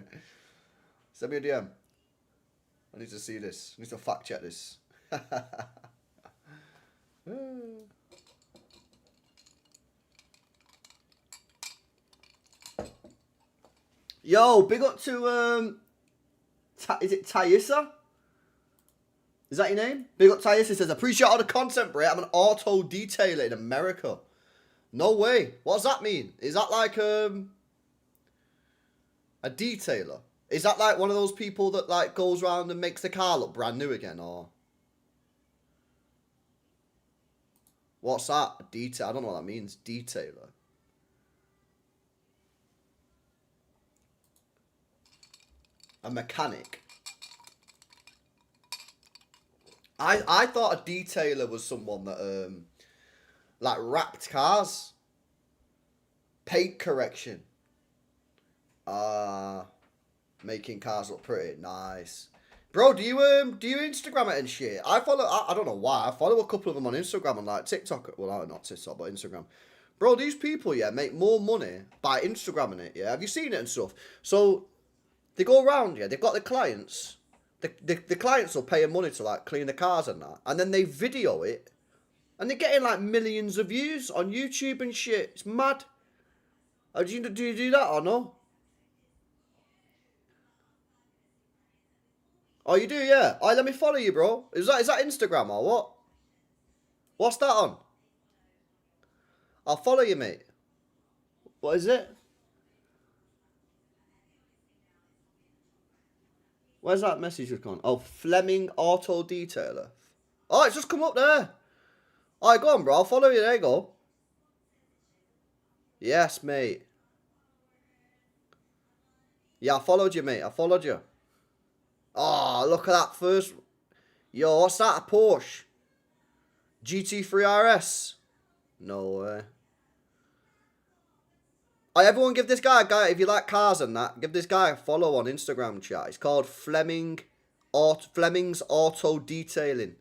Send me a DM. I need to see this. I need to fact check this. Yo, big up to is it Thaisa? Is that your name? Big up Thaisa says, appreciate all the content, bro. I'm an auto detailer in America. No way. What does that mean? Is that like a detailer? Is that like one of those people that like goes around and makes the car look brand new again, or what's that? A detail? I don't know what that means. Detailer. A mechanic. I thought a detailer was someone that like wrapped cars. Paint correction. Making cars look pretty. Nice. Bro, do you Instagram it and shit? I don't know why. I follow a couple of them on Instagram and like TikTok. Well, not TikTok, but Instagram. Bro, these people, yeah, make more money by Instagramming it, yeah? Have you seen it and stuff? So, they go around, yeah, they've got the clients. The clients will pay them money to like clean the cars and that. And then they video it. And they're getting like millions of views on YouTube and shit. It's mad. Do you do that or no? Oh, you do, yeah. Alright, let me follow you, bro. Is that Instagram or what? What's that on? I'll follow you, mate. What is it? Where's that message just gone? Oh, Fleming Auto Detailer. Oh, it's just come up there. Alright, go on, bro. I'll follow you. There you go. Yes, mate. Yeah, I followed you, mate. I followed you. Oh, look at that first. Yo, what's that? A Porsche? GT3 RS? No way. Oh, everyone give this guy a guy. If you like cars and that, give this guy a follow on Instagram, chat. It's called Fleming's Auto Detailing.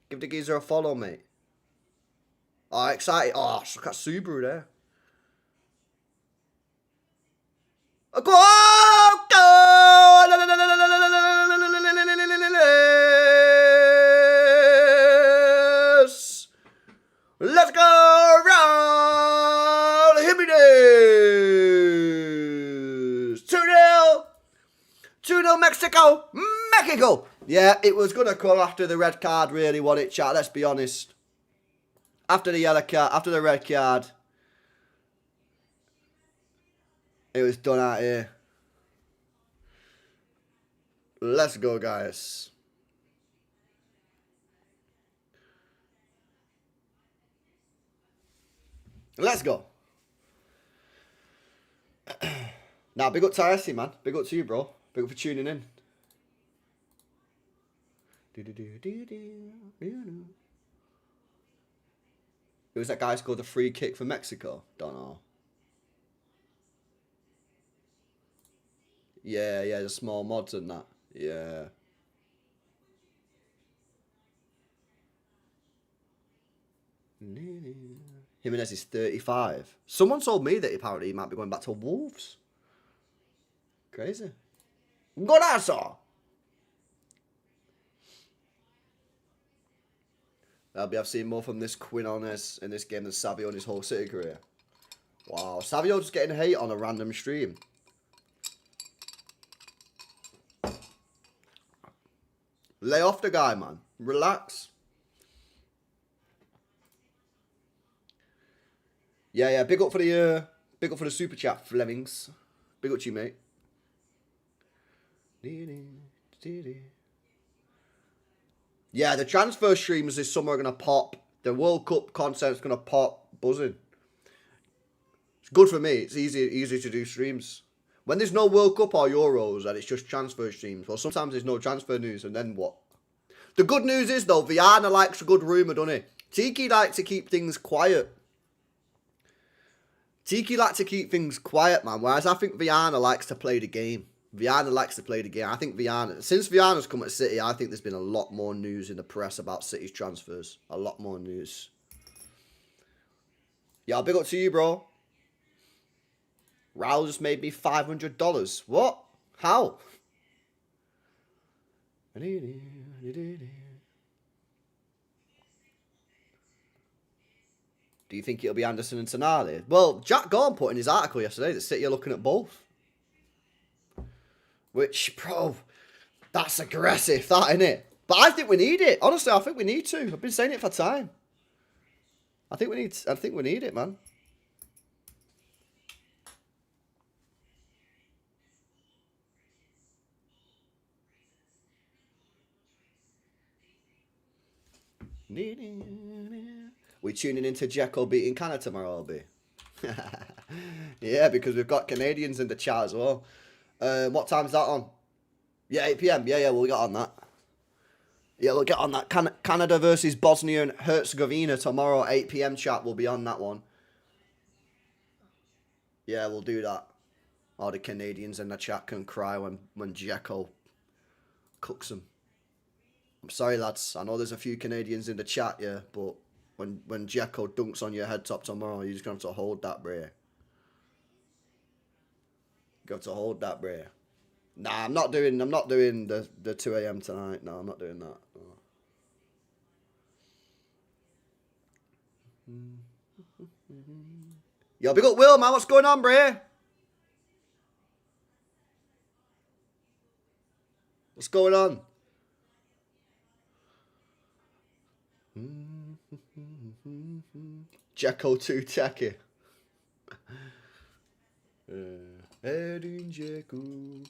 Give the geezer a follow, mate. Oh, excited. Oh, look at Subaru there. Go! Let's go round Jimenez. 2-0. 2-0 Mexico. Mexico. Yeah, it was going to come after the red card, really, wasn't it, chat? Let's be honest. After the yellow card, after the red card, it was done out here. Let's go, guys. Let's go. Now, big up to ISC, man. Big up to you, bro. Big up for tuning in. It was that guy scored the free kick for Mexico. Don't know. Yeah, the small mods and that. Yeah. Jimenez is 35. Someone told me that apparently he might be going back to Wolves. Crazy. Golazo! I've seen more from this Quinones in this game than Savio in his whole City career. Wow, Savio just getting hate on a random stream. Lay off the guy, man. Relax. Yeah. Big up for the super chat, Flemings. Big up to you, mate. Yeah, the transfer streams this summer are gonna pop. The World Cup content's gonna pop, buzzing. It's good for me. It's easy to do streams. When there's no World Cup or Euros and it's just transfer streams, well, sometimes there's no transfer news, and then what? The good news is, though, Viana likes a good rumour, doesn't he? Tiki likes to keep things quiet. Tiki likes to keep things quiet, man, whereas I think Viana likes to play the game. I think since Viana's come at City, I think there's been a lot more news in the press about City's transfers. A lot more news. Yeah, big up to you, bro. Raul just made me $500. What? How? Do you think it'll be Anderson and Tonali? Well, Jack Gorn put in his article yesterday that City are looking at both. Which, bro, that's aggressive, that, isn't it? But I think we need it. Honestly, I think we need to. I've been saying it for time. I think we need it, man. We tuning into Jekko beating Canada tomorrow, I'll be. Yeah, because we've got Canadians in the chat as well. What time's that on? Yeah, 8 PM. Yeah, we'll get on that. Yeah, we'll get on that. Canada versus Bosnia and Herzegovina tomorrow, 8 PM chat. We'll be on that one. Yeah, we'll do that. All the Canadians in the chat can cry when Jekko cooks them. I'm sorry, lads. I know there's a few Canadians in the chat, yeah, but when Jekko dunks on your head top tomorrow, you're just going to have to hold that, bruh. You have to hold that, bruh. Nah, I'm not doing the 2 AM tonight. No, I'm not doing that. No. Yo, big up Will, man. What's going on, bruh? What's going on? Jekko too techie. Edin Dzeko.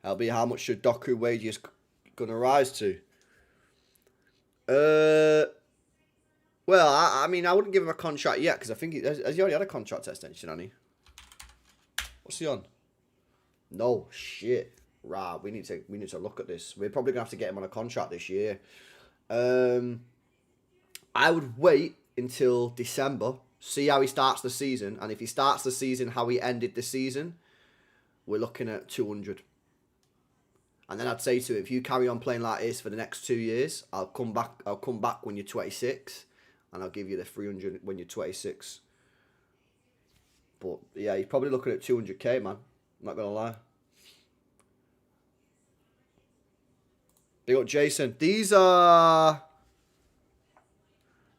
LB, how much should Doku wages gonna rise to? Well, I mean, I wouldn't give him a contract yet because I think has he already had a contract extension, hasn't he? What's he on? No shit. Right, we need to look at this. We're probably gonna have to get him on a contract this year. I would wait until December, see how he starts the season, and if he starts the season how he ended the season, we're looking at 200. And then I'd say to him, if you carry on playing like this for the next 2 years, I'll come back when you're 26, and I'll give you the 300 when you're 26. But yeah, he's probably looking at 200k, man. I'm not gonna lie. Big up Jason. These are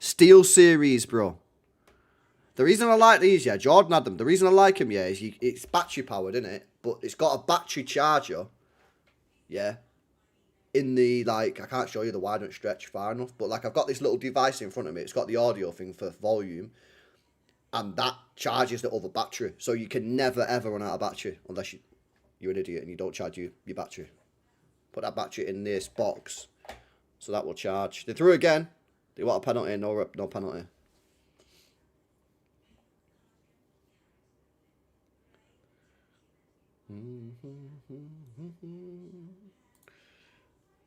Steel Series, bro. The reason I like these, yeah, Jordan had them. The reason I like them, yeah, is it's battery powered, isn't it? But it's got a battery charger, yeah. In the, like, I can't show you the wide don't stretch far enough, but like I've got this little device in front of me. It's got the audio thing for volume, and that charges the other battery. So you can never ever run out of battery unless you're an idiot and you don't charge your battery. Put that battery in this box, so that will charge. They threw again. They want a penalty. No penalty.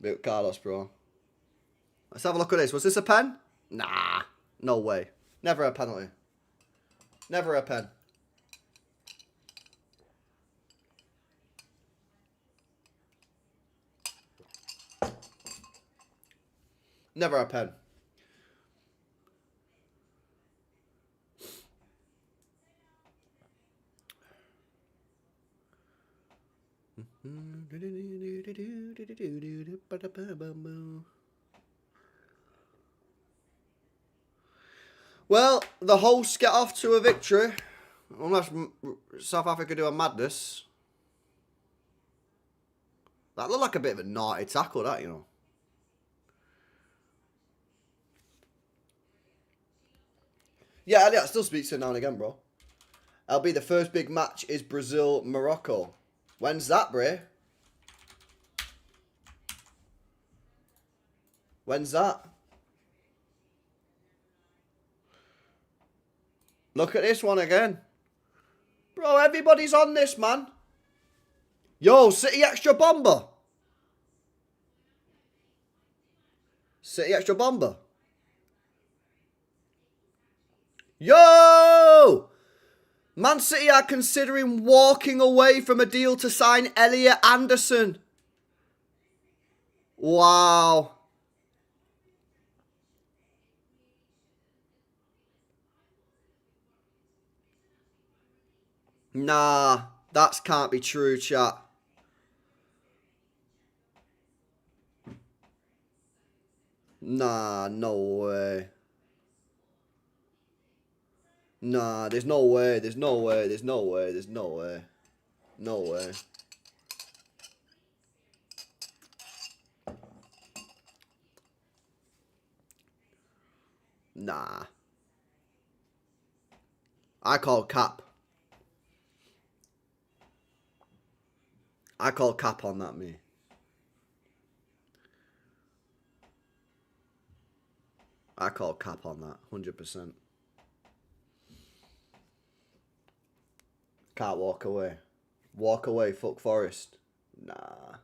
Big Carlos, bro. Let's have a look at this. Was this a pen? Nah, no way. Never a penalty. Never a pen. Never a pen. Well, the hosts get off to a victory. Unless South Africa do a madness. That looked like a bit of a naughty tackle, that, you know. Yeah, Elliot still speaks to him now and again, bro. LB, the first big match is Brazil-Morocco. When's that, Bray? When's that? Look at this one again. Bro, everybody's on this, man. Yo, City Extra Bomber. City Extra Bomber. Yo! Man City are considering walking away from a deal to sign Elliot Anderson. Wow. Nah, that can't be true, chat. Nah, no way. Nah, there's no way, there's no way, there's no way, there's no way. No way. Nah. I call cap. I call cap on that, me. I call cap on that, 100%. Can't walk away. Walk away, fuck Forest. Nah.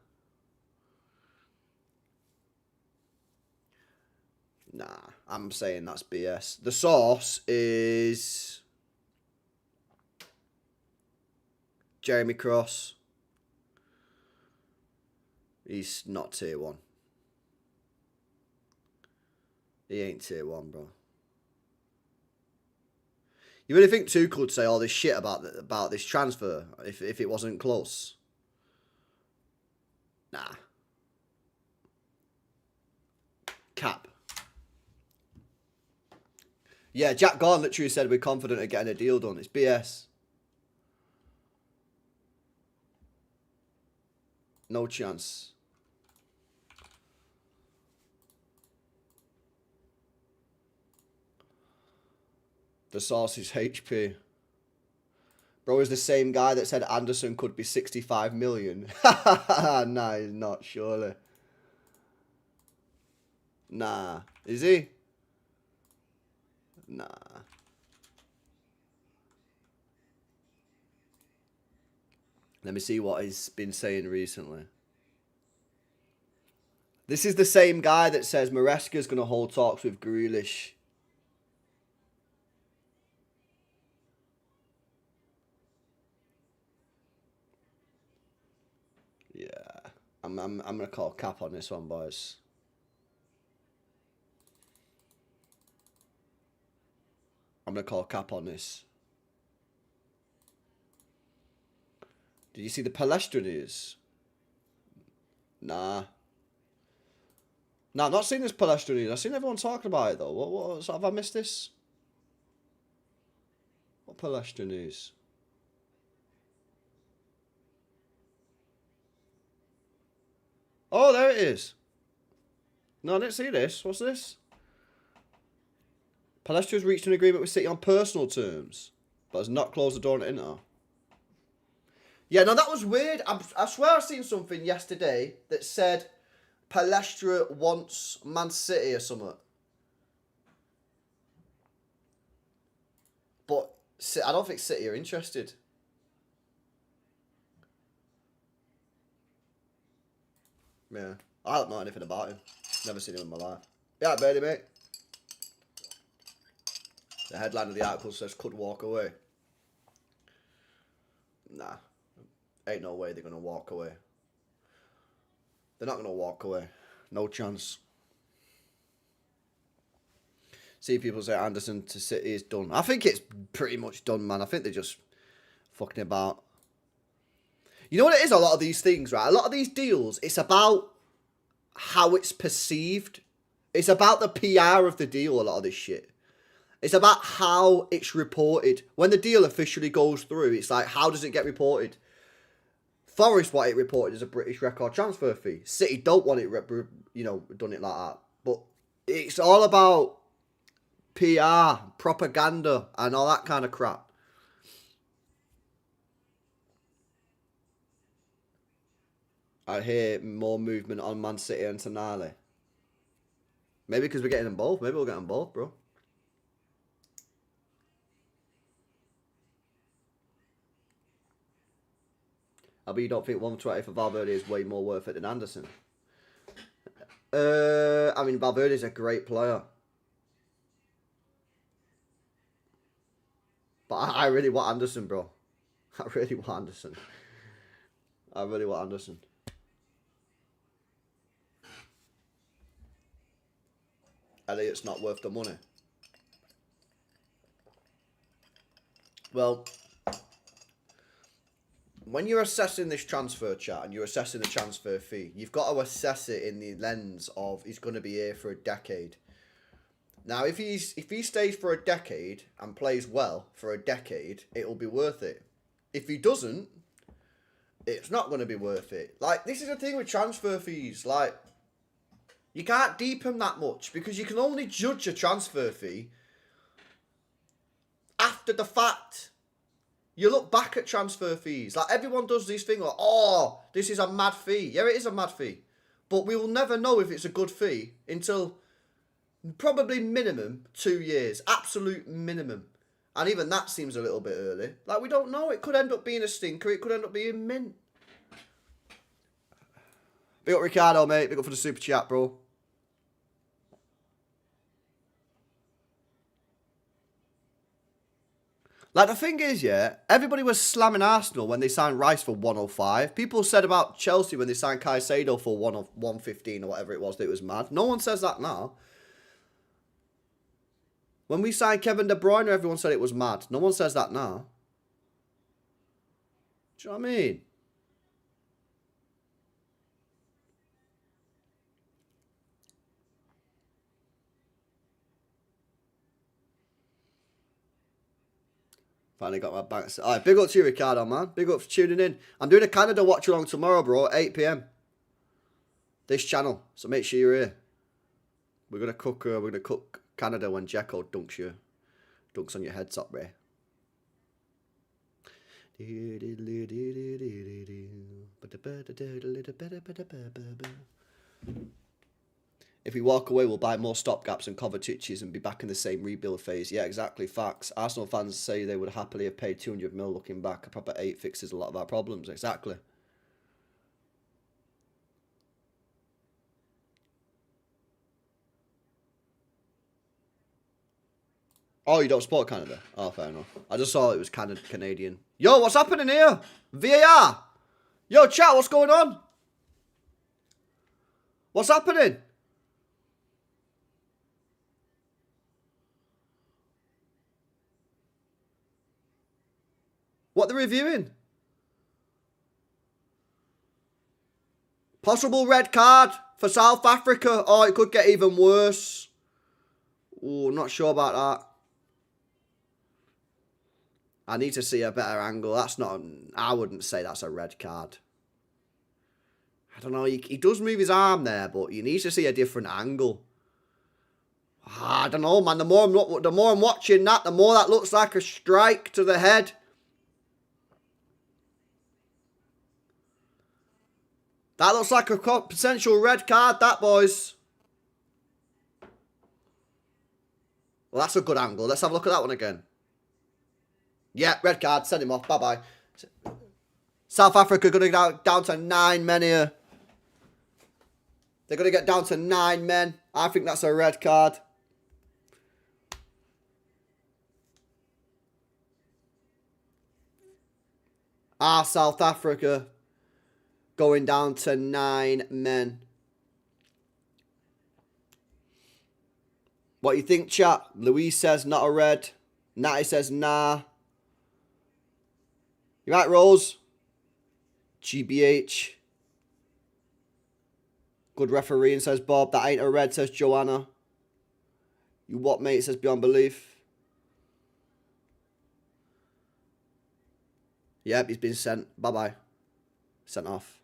Nah, I'm saying that's BS. The source is Jeremy Cross. He's not tier 1. He ain't tier 1, bro. You really think Tuchel would say all this shit about this transfer if it wasn't close? Nah. Cap. Yeah, Jack Gordon literally said we're confident of getting a deal done. It's BS. No chance. The source is HP. Bro is the same guy that said Anderson could be 65 million. Nah, he's not, surely. Nah. Is he? Nah. Let me see what he's been saying recently. This is the same guy that says Maresca's going to hold talks with Grealish. Yeah. I'm going to call cap on this one, boys. I'm going to call cap on this. Did you see the Palestra news? Nah. Nah, I've not seen this Palestra news. I've seen everyone talking about it, though. What have I missed this? What Palestra news? Oh, there it is. No, I didn't see this. What's this? Palestra has reached an agreement with City on personal terms, but has not closed the door on Inter. Yeah, no, that was weird. I swear I seen something yesterday that said Palestra wants Man City or something. But I don't think City are interested. Yeah. I don't know anything about him. Never seen him in my life. Yeah, Birdie, mate. The headline of the article says could walk away. Nah. Ain't no way they're going to walk away. They're not going to walk away. No chance. See people say Anderson to City is done. I think it's pretty much done, man. I think they're just fucking about. You know what it is? A lot of these things, right? A lot of these deals, it's about how it's perceived. It's about the PR of the deal, a lot of this shit. It's about how it's reported. When the deal officially goes through, it's like, how does it get reported? Forest want it reported as a British record transfer fee. City don't want it, done it like that. But it's all about PR, propaganda, and all that kind of crap. I hear more movement on Man City and Tonali. Maybe because we're getting them both. Maybe we'll get them both, bro. I bet you don't think 120 for Valverde is way more worth it than Anderson. I mean, Valverde's a great player. But I really want Anderson, bro. I really want Anderson. Elliot's not worth the money. Well, when you're assessing this transfer chat and you're assessing the transfer fee, you've got to assess it in the lens of he's going to be here for a decade. Now, if he stays for a decade and plays well for a decade, it'll be worth it. If he doesn't, it's not going to be worth it. Like, this is the thing with transfer fees. Like, you can't deepen that much because you can only judge a transfer fee after the fact. You look back at transfer fees. Like, everyone does these things like, oh, this is a mad fee. Yeah, it is a mad fee. But we will never know if it's a good fee until probably minimum 2 years. Absolute minimum. And even that seems a little bit early. Like, we don't know. It could end up being a stinker. It could end up being mint. Big up Ricardo, mate. Big up for the super chat, bro. Like, the thing is, yeah, everybody was slamming Arsenal when they signed Rice for 105. People said about Chelsea when they signed Caicedo for 115 or whatever it was, that it was mad. No one says that now. When we signed Kevin De Bruyne, everyone said it was mad. No one says that now. Do you know what I mean? Finally got my bank. Alright, big up to you, Ricardo, man. Big up for tuning in. I'm doing a Canada watch along tomorrow, bro, at 8 PM. This channel. So make sure you're here. We're gonna cook Canada when Jekko dunks on your head top, bro. If we walk away, we'll buy more stopgaps and Kovacic's and be back in the same rebuild phase. Yeah, exactly. Facts. Arsenal fans say they would happily have paid 200 mil looking back. A proper 8 fixes a lot of our problems. Exactly. Oh, you don't support Canada? Oh, fair enough. I just saw it was Canadian. Yo, what's happening here? VAR. Yo, chat, what's going on? What's happening? What they're reviewing? Possible red card for South Africa. Oh, it could get even worse. Oh, not sure about that. I need to see a better angle. That's not... I wouldn't say that's a red card. I don't know. He does move his arm there, but you need to see a different angle. I don't know, man. The more I'm watching that, the more that looks like a strike to the head. That looks like a potential red card, that, boys. Well, that's a good angle. Let's have a look at that one again. Yeah, red card. Send him off. Bye-bye. South Africa going to get down to 9 men here. They're going to get down to 9 men. I think that's a red card. South Africa going down to 9 men. What you think, chat? Louise says not a red. Natty says nah. You right, Rose? GBH. Good refereeing, says Bob. That ain't a red, says Joanna. You what, mate, says Beyond Belief. Yep, he's been sent. Bye-bye. Sent off.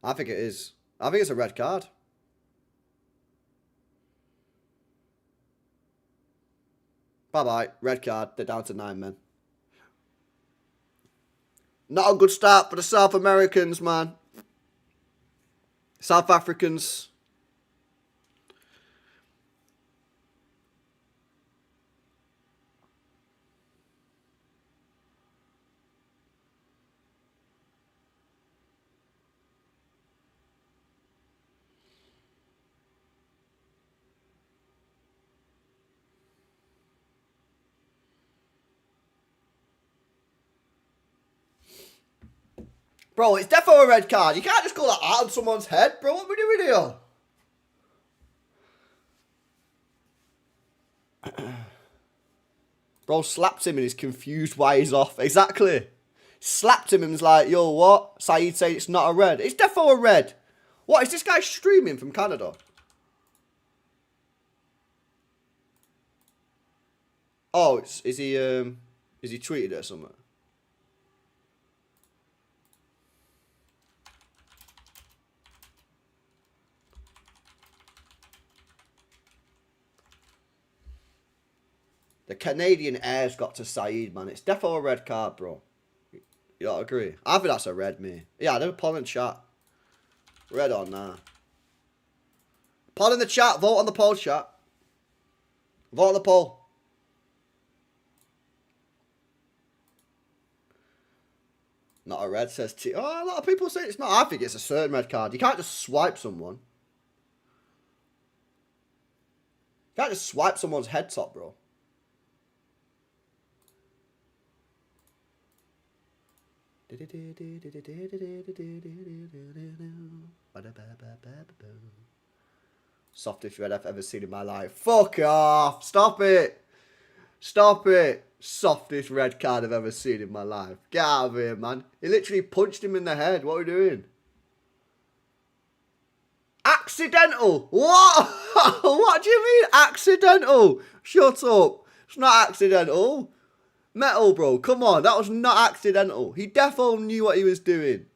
I think it is. I think it's a red card. Bye-bye. Red card. They're down to 9 men. Not a good start for the South Americans, man. South Africans. Bro, it's definitely a red card. You can't just go like that on someone's head, bro. What are we doing here? Bro slapped him and he's confused why he's off. Exactly. Slapped him and was like, yo, what? Saeed saying it's not a red. It's definitely a red. What, is this guy streaming from Canada? Oh, is he tweeted it or something? The Canadian air's got to Saeed, man. It's definitely a red card, bro. You don't agree? I think that's a red, me. Yeah, they're poll in chat. Red or nah. Poll in the chat. Vote on the poll, chat. Vote on the poll. Not a red, says T. Oh, a lot of people say it's not. I think it's a certain red card. You can't just swipe someone. You can't just swipe someone's head top, bro. Softest red I've ever seen in my life. Fuck off. Stop it. Stop it. Softest red card I've ever seen in my life. Get out of here, man. He literally punched him in the head. What are we doing? Accidental. What? What do you mean accidental? Shut up. It's not accidental. Metal, bro. Come on. That was not accidental. He defo knew what he was doing.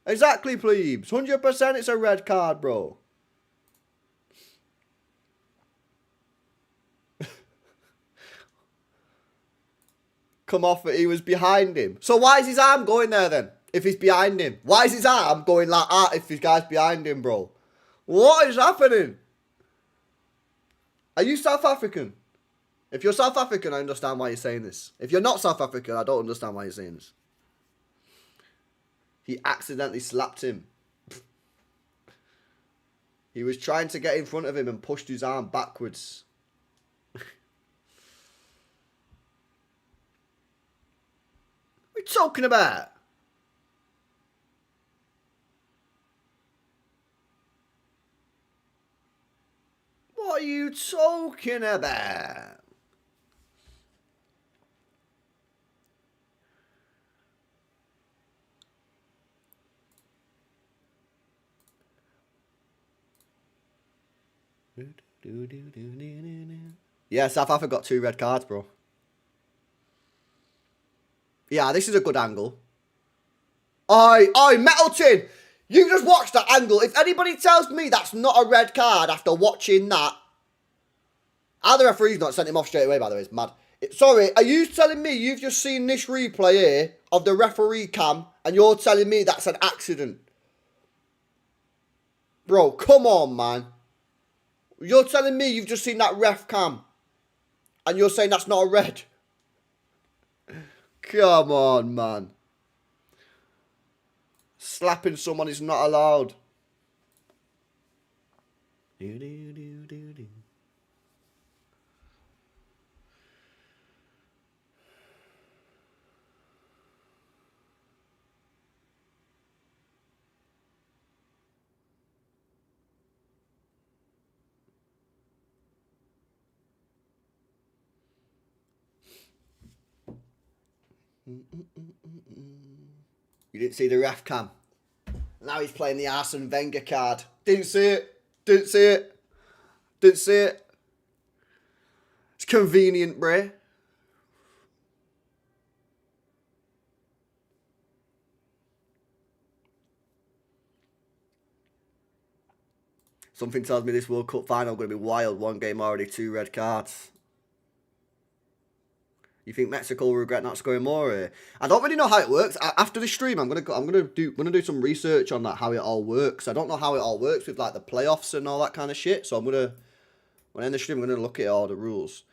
Exactly, plebes. 100% it's a red card, bro. Come off it. He was behind him. So why is his arm going there then? If he's behind him. Why is his arm going like that if his guy's behind him, bro? What is happening? Are you South African? If you're South African, I understand why you're saying this. If you're not South African, I don't understand why you're saying this. He accidentally slapped him. He was trying to get in front of him and pushed his arm backwards. What are you talking about? What are you talking about? Yeah, South Africa got 2 red cards, bro. Yeah, this is a good angle. Oi, Metalton! You just watched that angle. If anybody tells me that's not a red card after watching that... How the referee's not sent him off straight away, by the way. It's mad. Sorry, are you telling me you've just seen this replay here of the referee cam and you're telling me that's an accident? Bro, come on, man. You're telling me you've just seen that ref cam and you're saying that's not a red? Come on, man. Slapping someone is not allowed. You didn't see the ref cam. Now he's playing the Arsene Wenger card. Didn't see it. Didn't see it. Didn't see it. It's convenient, Bray. Something tells me this World Cup final going to be wild. One game already, 2 red cards. You think Mexico will regret not scoring more? I don't really know how it works. After the stream, I'm gonna do some research on that, how it all works. I don't know how it all works with like the playoffs and all that kind of shit. So when I end the stream, I'm gonna look at all the rules.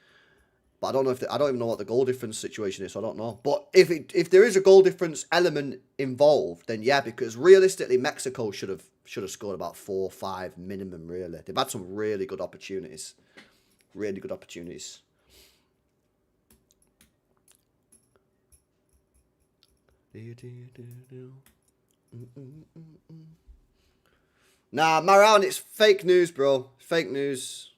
But I don't know I don't even know what the goal difference situation is. So I don't know. But if there is a goal difference element involved, then yeah, because realistically, Mexico should have scored about 4 or 5 minimum. Really, they've had some really good opportunities. Really good opportunities. Nah, Maran, it's fake news, bro. Fake news.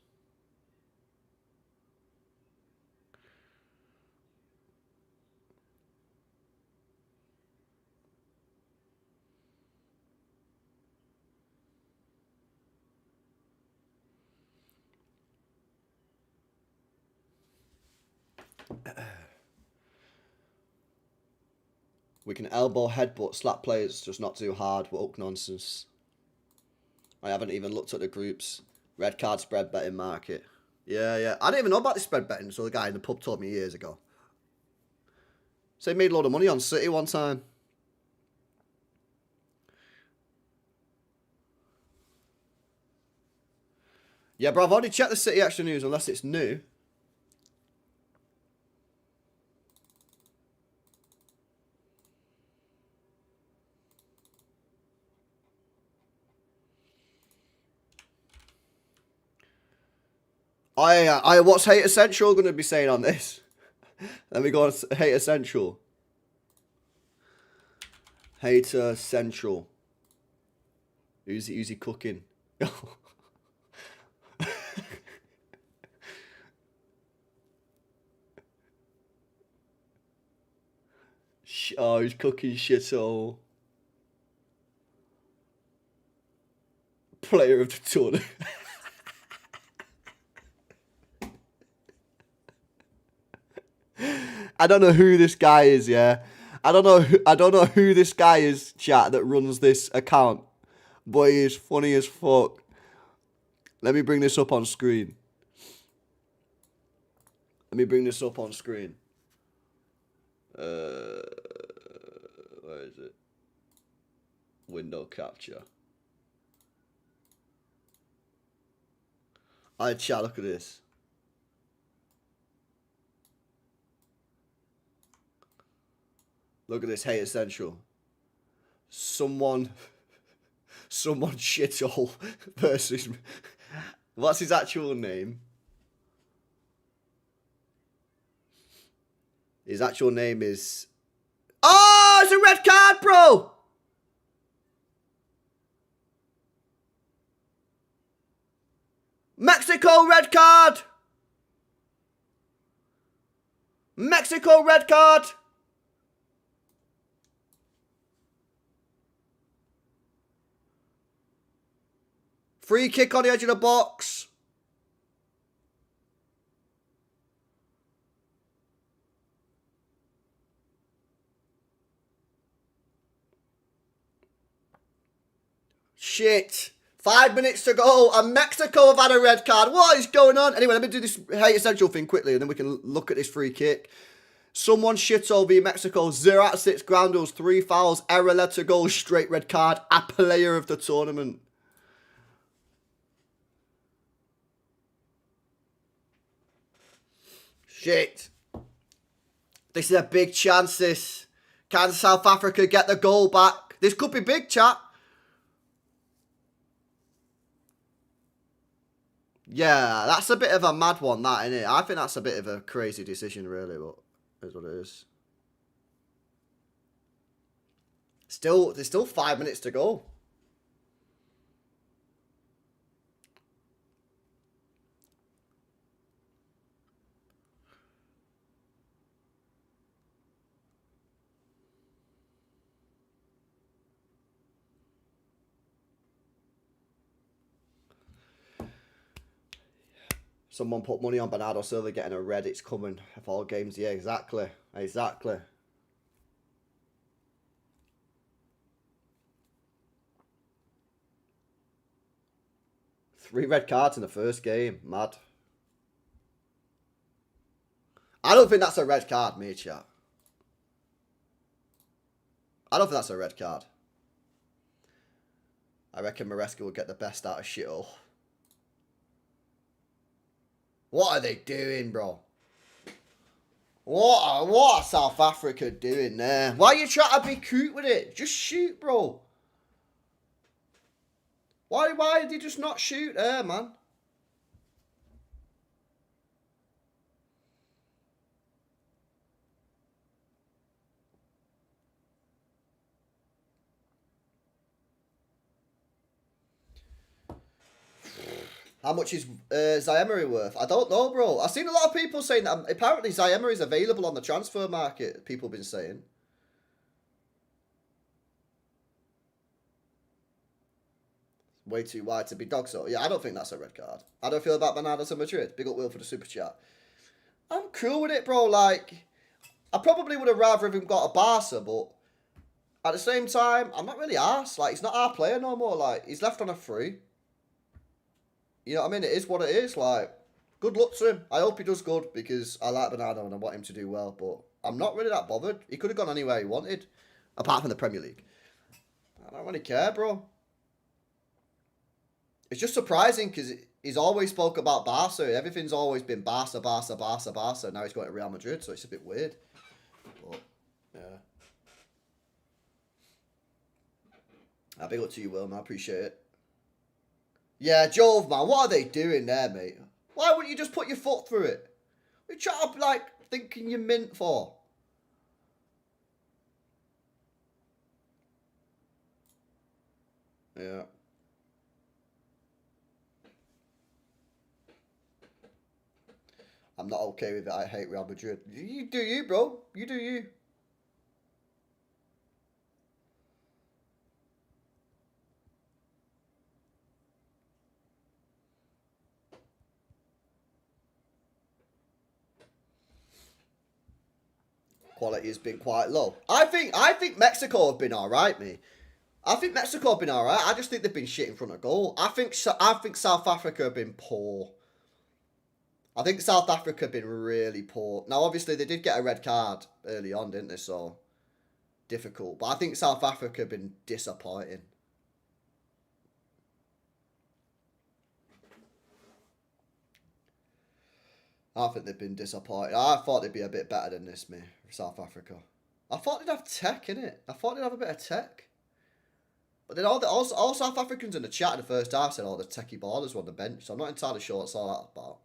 We can elbow, headbutt, slap players, just not too hard. Woke nonsense. I haven't even looked at the groups. Red card spread betting market. Yeah. I didn't even know about this spread betting, so the guy in the pub told me years ago. So he made a load of money on City one time. Yeah, bro, I've already checked the City Action News, unless it's new. What's Hate Essential going to be saying on this? Let me go on Hate Essential. Hater Central. Who's he cooking? Oh, he's cooking shithole. Player of the tournament. I don't know who this guy is, yeah. I don't know who this guy is, chat, that runs this account. But he is funny as fuck. Let me bring this up on screen. Where is it? Window capture. Alright, chat, look at this. Look at this, Hate Essential. Someone shithole versus... What's his actual name? His actual name is... Oh, it's a red card, bro! Mexico red card! Mexico red card! Free kick on the edge of the box. Shit. 5 minutes to go, and Mexico have had a red card. What is going on? Anyway, let me do this Hate Essential thing quickly, and then we can look at this free kick. Someone shithole v Mexico. 0 out of 6 ground duels, 3 fouls, error led to goal, straight red card. A player of the tournament. Shit. This is a big chance, this. Can South Africa get the goal back? This could be big, chat. Yeah, that's a bit of a mad one, that, isn't it? I think that's a bit of a crazy decision, really, but is what it is. There's still 5 minutes to go. Someone put money on Bernardo Silva getting a red. It's coming for all games. Yeah, exactly. Exactly. Three red cards in the first game. Mad. I don't think that's a red card, mate, chat. I don't think that's a red card. I reckon Maresca will get the best out of shit all. What are they doing, bro? What are South Africa doing there? Why are you trying to be cute with it? Just shoot, bro. Why did you just not shoot there, man? How much is Zaire worth? I don't know, bro. I've seen a lot of people saying that apparently Zaire is available on the transfer market, people have been saying. Way too wide to be dog so. Yeah, I don't think that's a red card. How do I feel about Bernardo to Madrid? Big up Will for the super chat. I'm cool with it, bro. Like, I probably would have rather have him got a Barca, but at the same time, I'm not really arsed. Like, he's not our player no more. Like, he's left on a free. You know what I mean? It is what it is. Like, good luck to him. I hope he does good because I like Bernardo and I want him to do well. But I'm not really that bothered. He could have gone anywhere he wanted, apart from the Premier League. I don't really care, bro. It's just surprising because he's always spoke about Barca. Everything's always been Barca, Barca, Barca, Barca. Now he's going to Real Madrid, so it's a bit weird. But, yeah. Big up to you, Will, man. I appreciate it. Yeah, Jove, man. What are they doing there, mate? Why wouldn't you just put your foot through it? What are you trying to, like, thinking you're mint for? Yeah. I'm not okay with it. I hate Real Madrid. You do you, bro. You do you. Quality has been quite low. I think Mexico have been alright, mate. I think Mexico have been alright. I just think they've been shit in front of goal. I think South Africa have been poor. I think South Africa have been really poor. Now, obviously, they did get a red card early on, didn't they? So, difficult. But I think South Africa have been disappointing. I think they've been disappointing. I thought they'd be a bit better than this, me, South Africa. I thought they'd have tech, innit? I thought they'd have a bit of tech. But then all South Africans in the chat in the first half said, oh, the techie ballers were on the bench. So I'm not entirely sure what's all that about.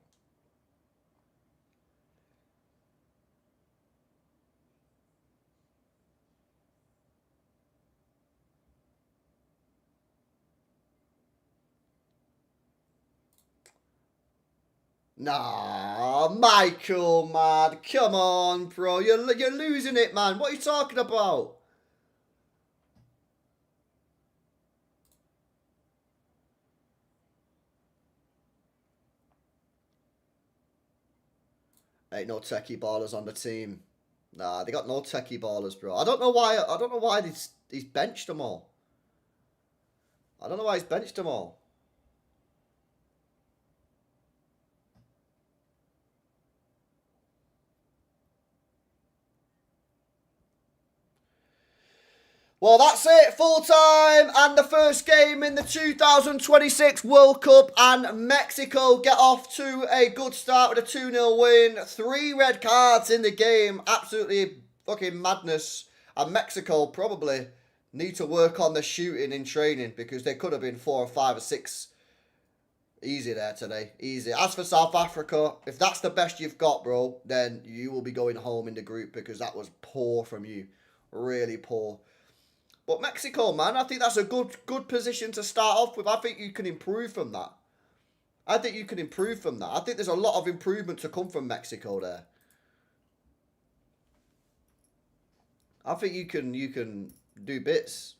Nah, Michael, man. Come on, bro. You're losing it, man. What are you talking about? Ain't no techie ballers on the team. Nah, they got no techie ballers, bro. I don't know why he's benched them all. I don't know why he's benched them all. Well, that's it. Full time and the first game in the 2026 World Cup, and Mexico get off to a good start with a 2-0 win. 3 red cards in the game. Absolutely fucking madness. And Mexico probably need to work on the shooting in training because they could have been 4 or 5 or 6 easy there today. Easy. As for South Africa, if that's the best you've got, bro, then you will be going home in the group because that was poor from you. Really poor. But Mexico, man, I think that's a good position to start off with. I think you can improve from that. I think there's a lot of improvement to come from Mexico there. I think you can do bits.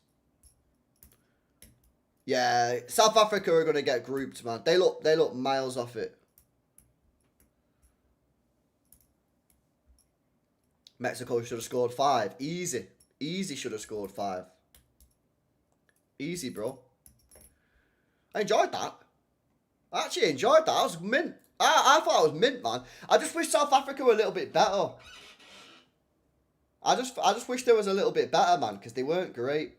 Yeah, South Africa are going to get grouped, man. They look miles off it. Mexico should have scored 5. Easy. Easy should have scored 5. Easy, bro. I enjoyed that. I actually enjoyed that. I was mint. I thought it was mint, man. I just wish South Africa were a little bit better. I just wish there was a little bit better, man, because they weren't great.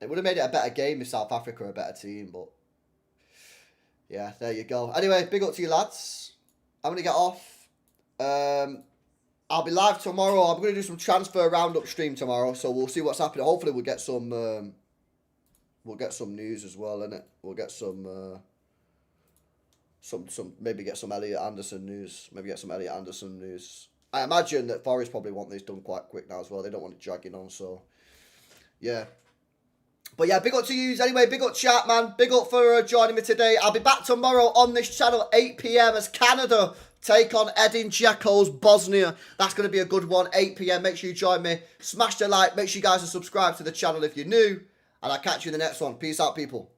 It would have made it a better game if South Africa were a better team, but yeah, there you go. Anyway, big up to you lads. I'm gonna get off. I'll be live tomorrow. I'm gonna do some transfer roundup stream tomorrow, so we'll see what's happening. Hopefully, we'll get some news as well, innit? We'll get some maybe get some Elliot Anderson news. I imagine that Forest probably want this done quite quick now as well. They don't want it dragging on, so yeah. But yeah, big up to yous anyway. Big up chat, man. Big up for joining me today. I'll be back tomorrow on this channel, 8 p.m. as Canada take on Edin Dzeko's Bosnia. That's going to be a good one, 8 p.m. Make sure you join me. Smash the like. Make sure you guys are subscribed to the channel if you're new. And I'll catch you in the next one. Peace out, people.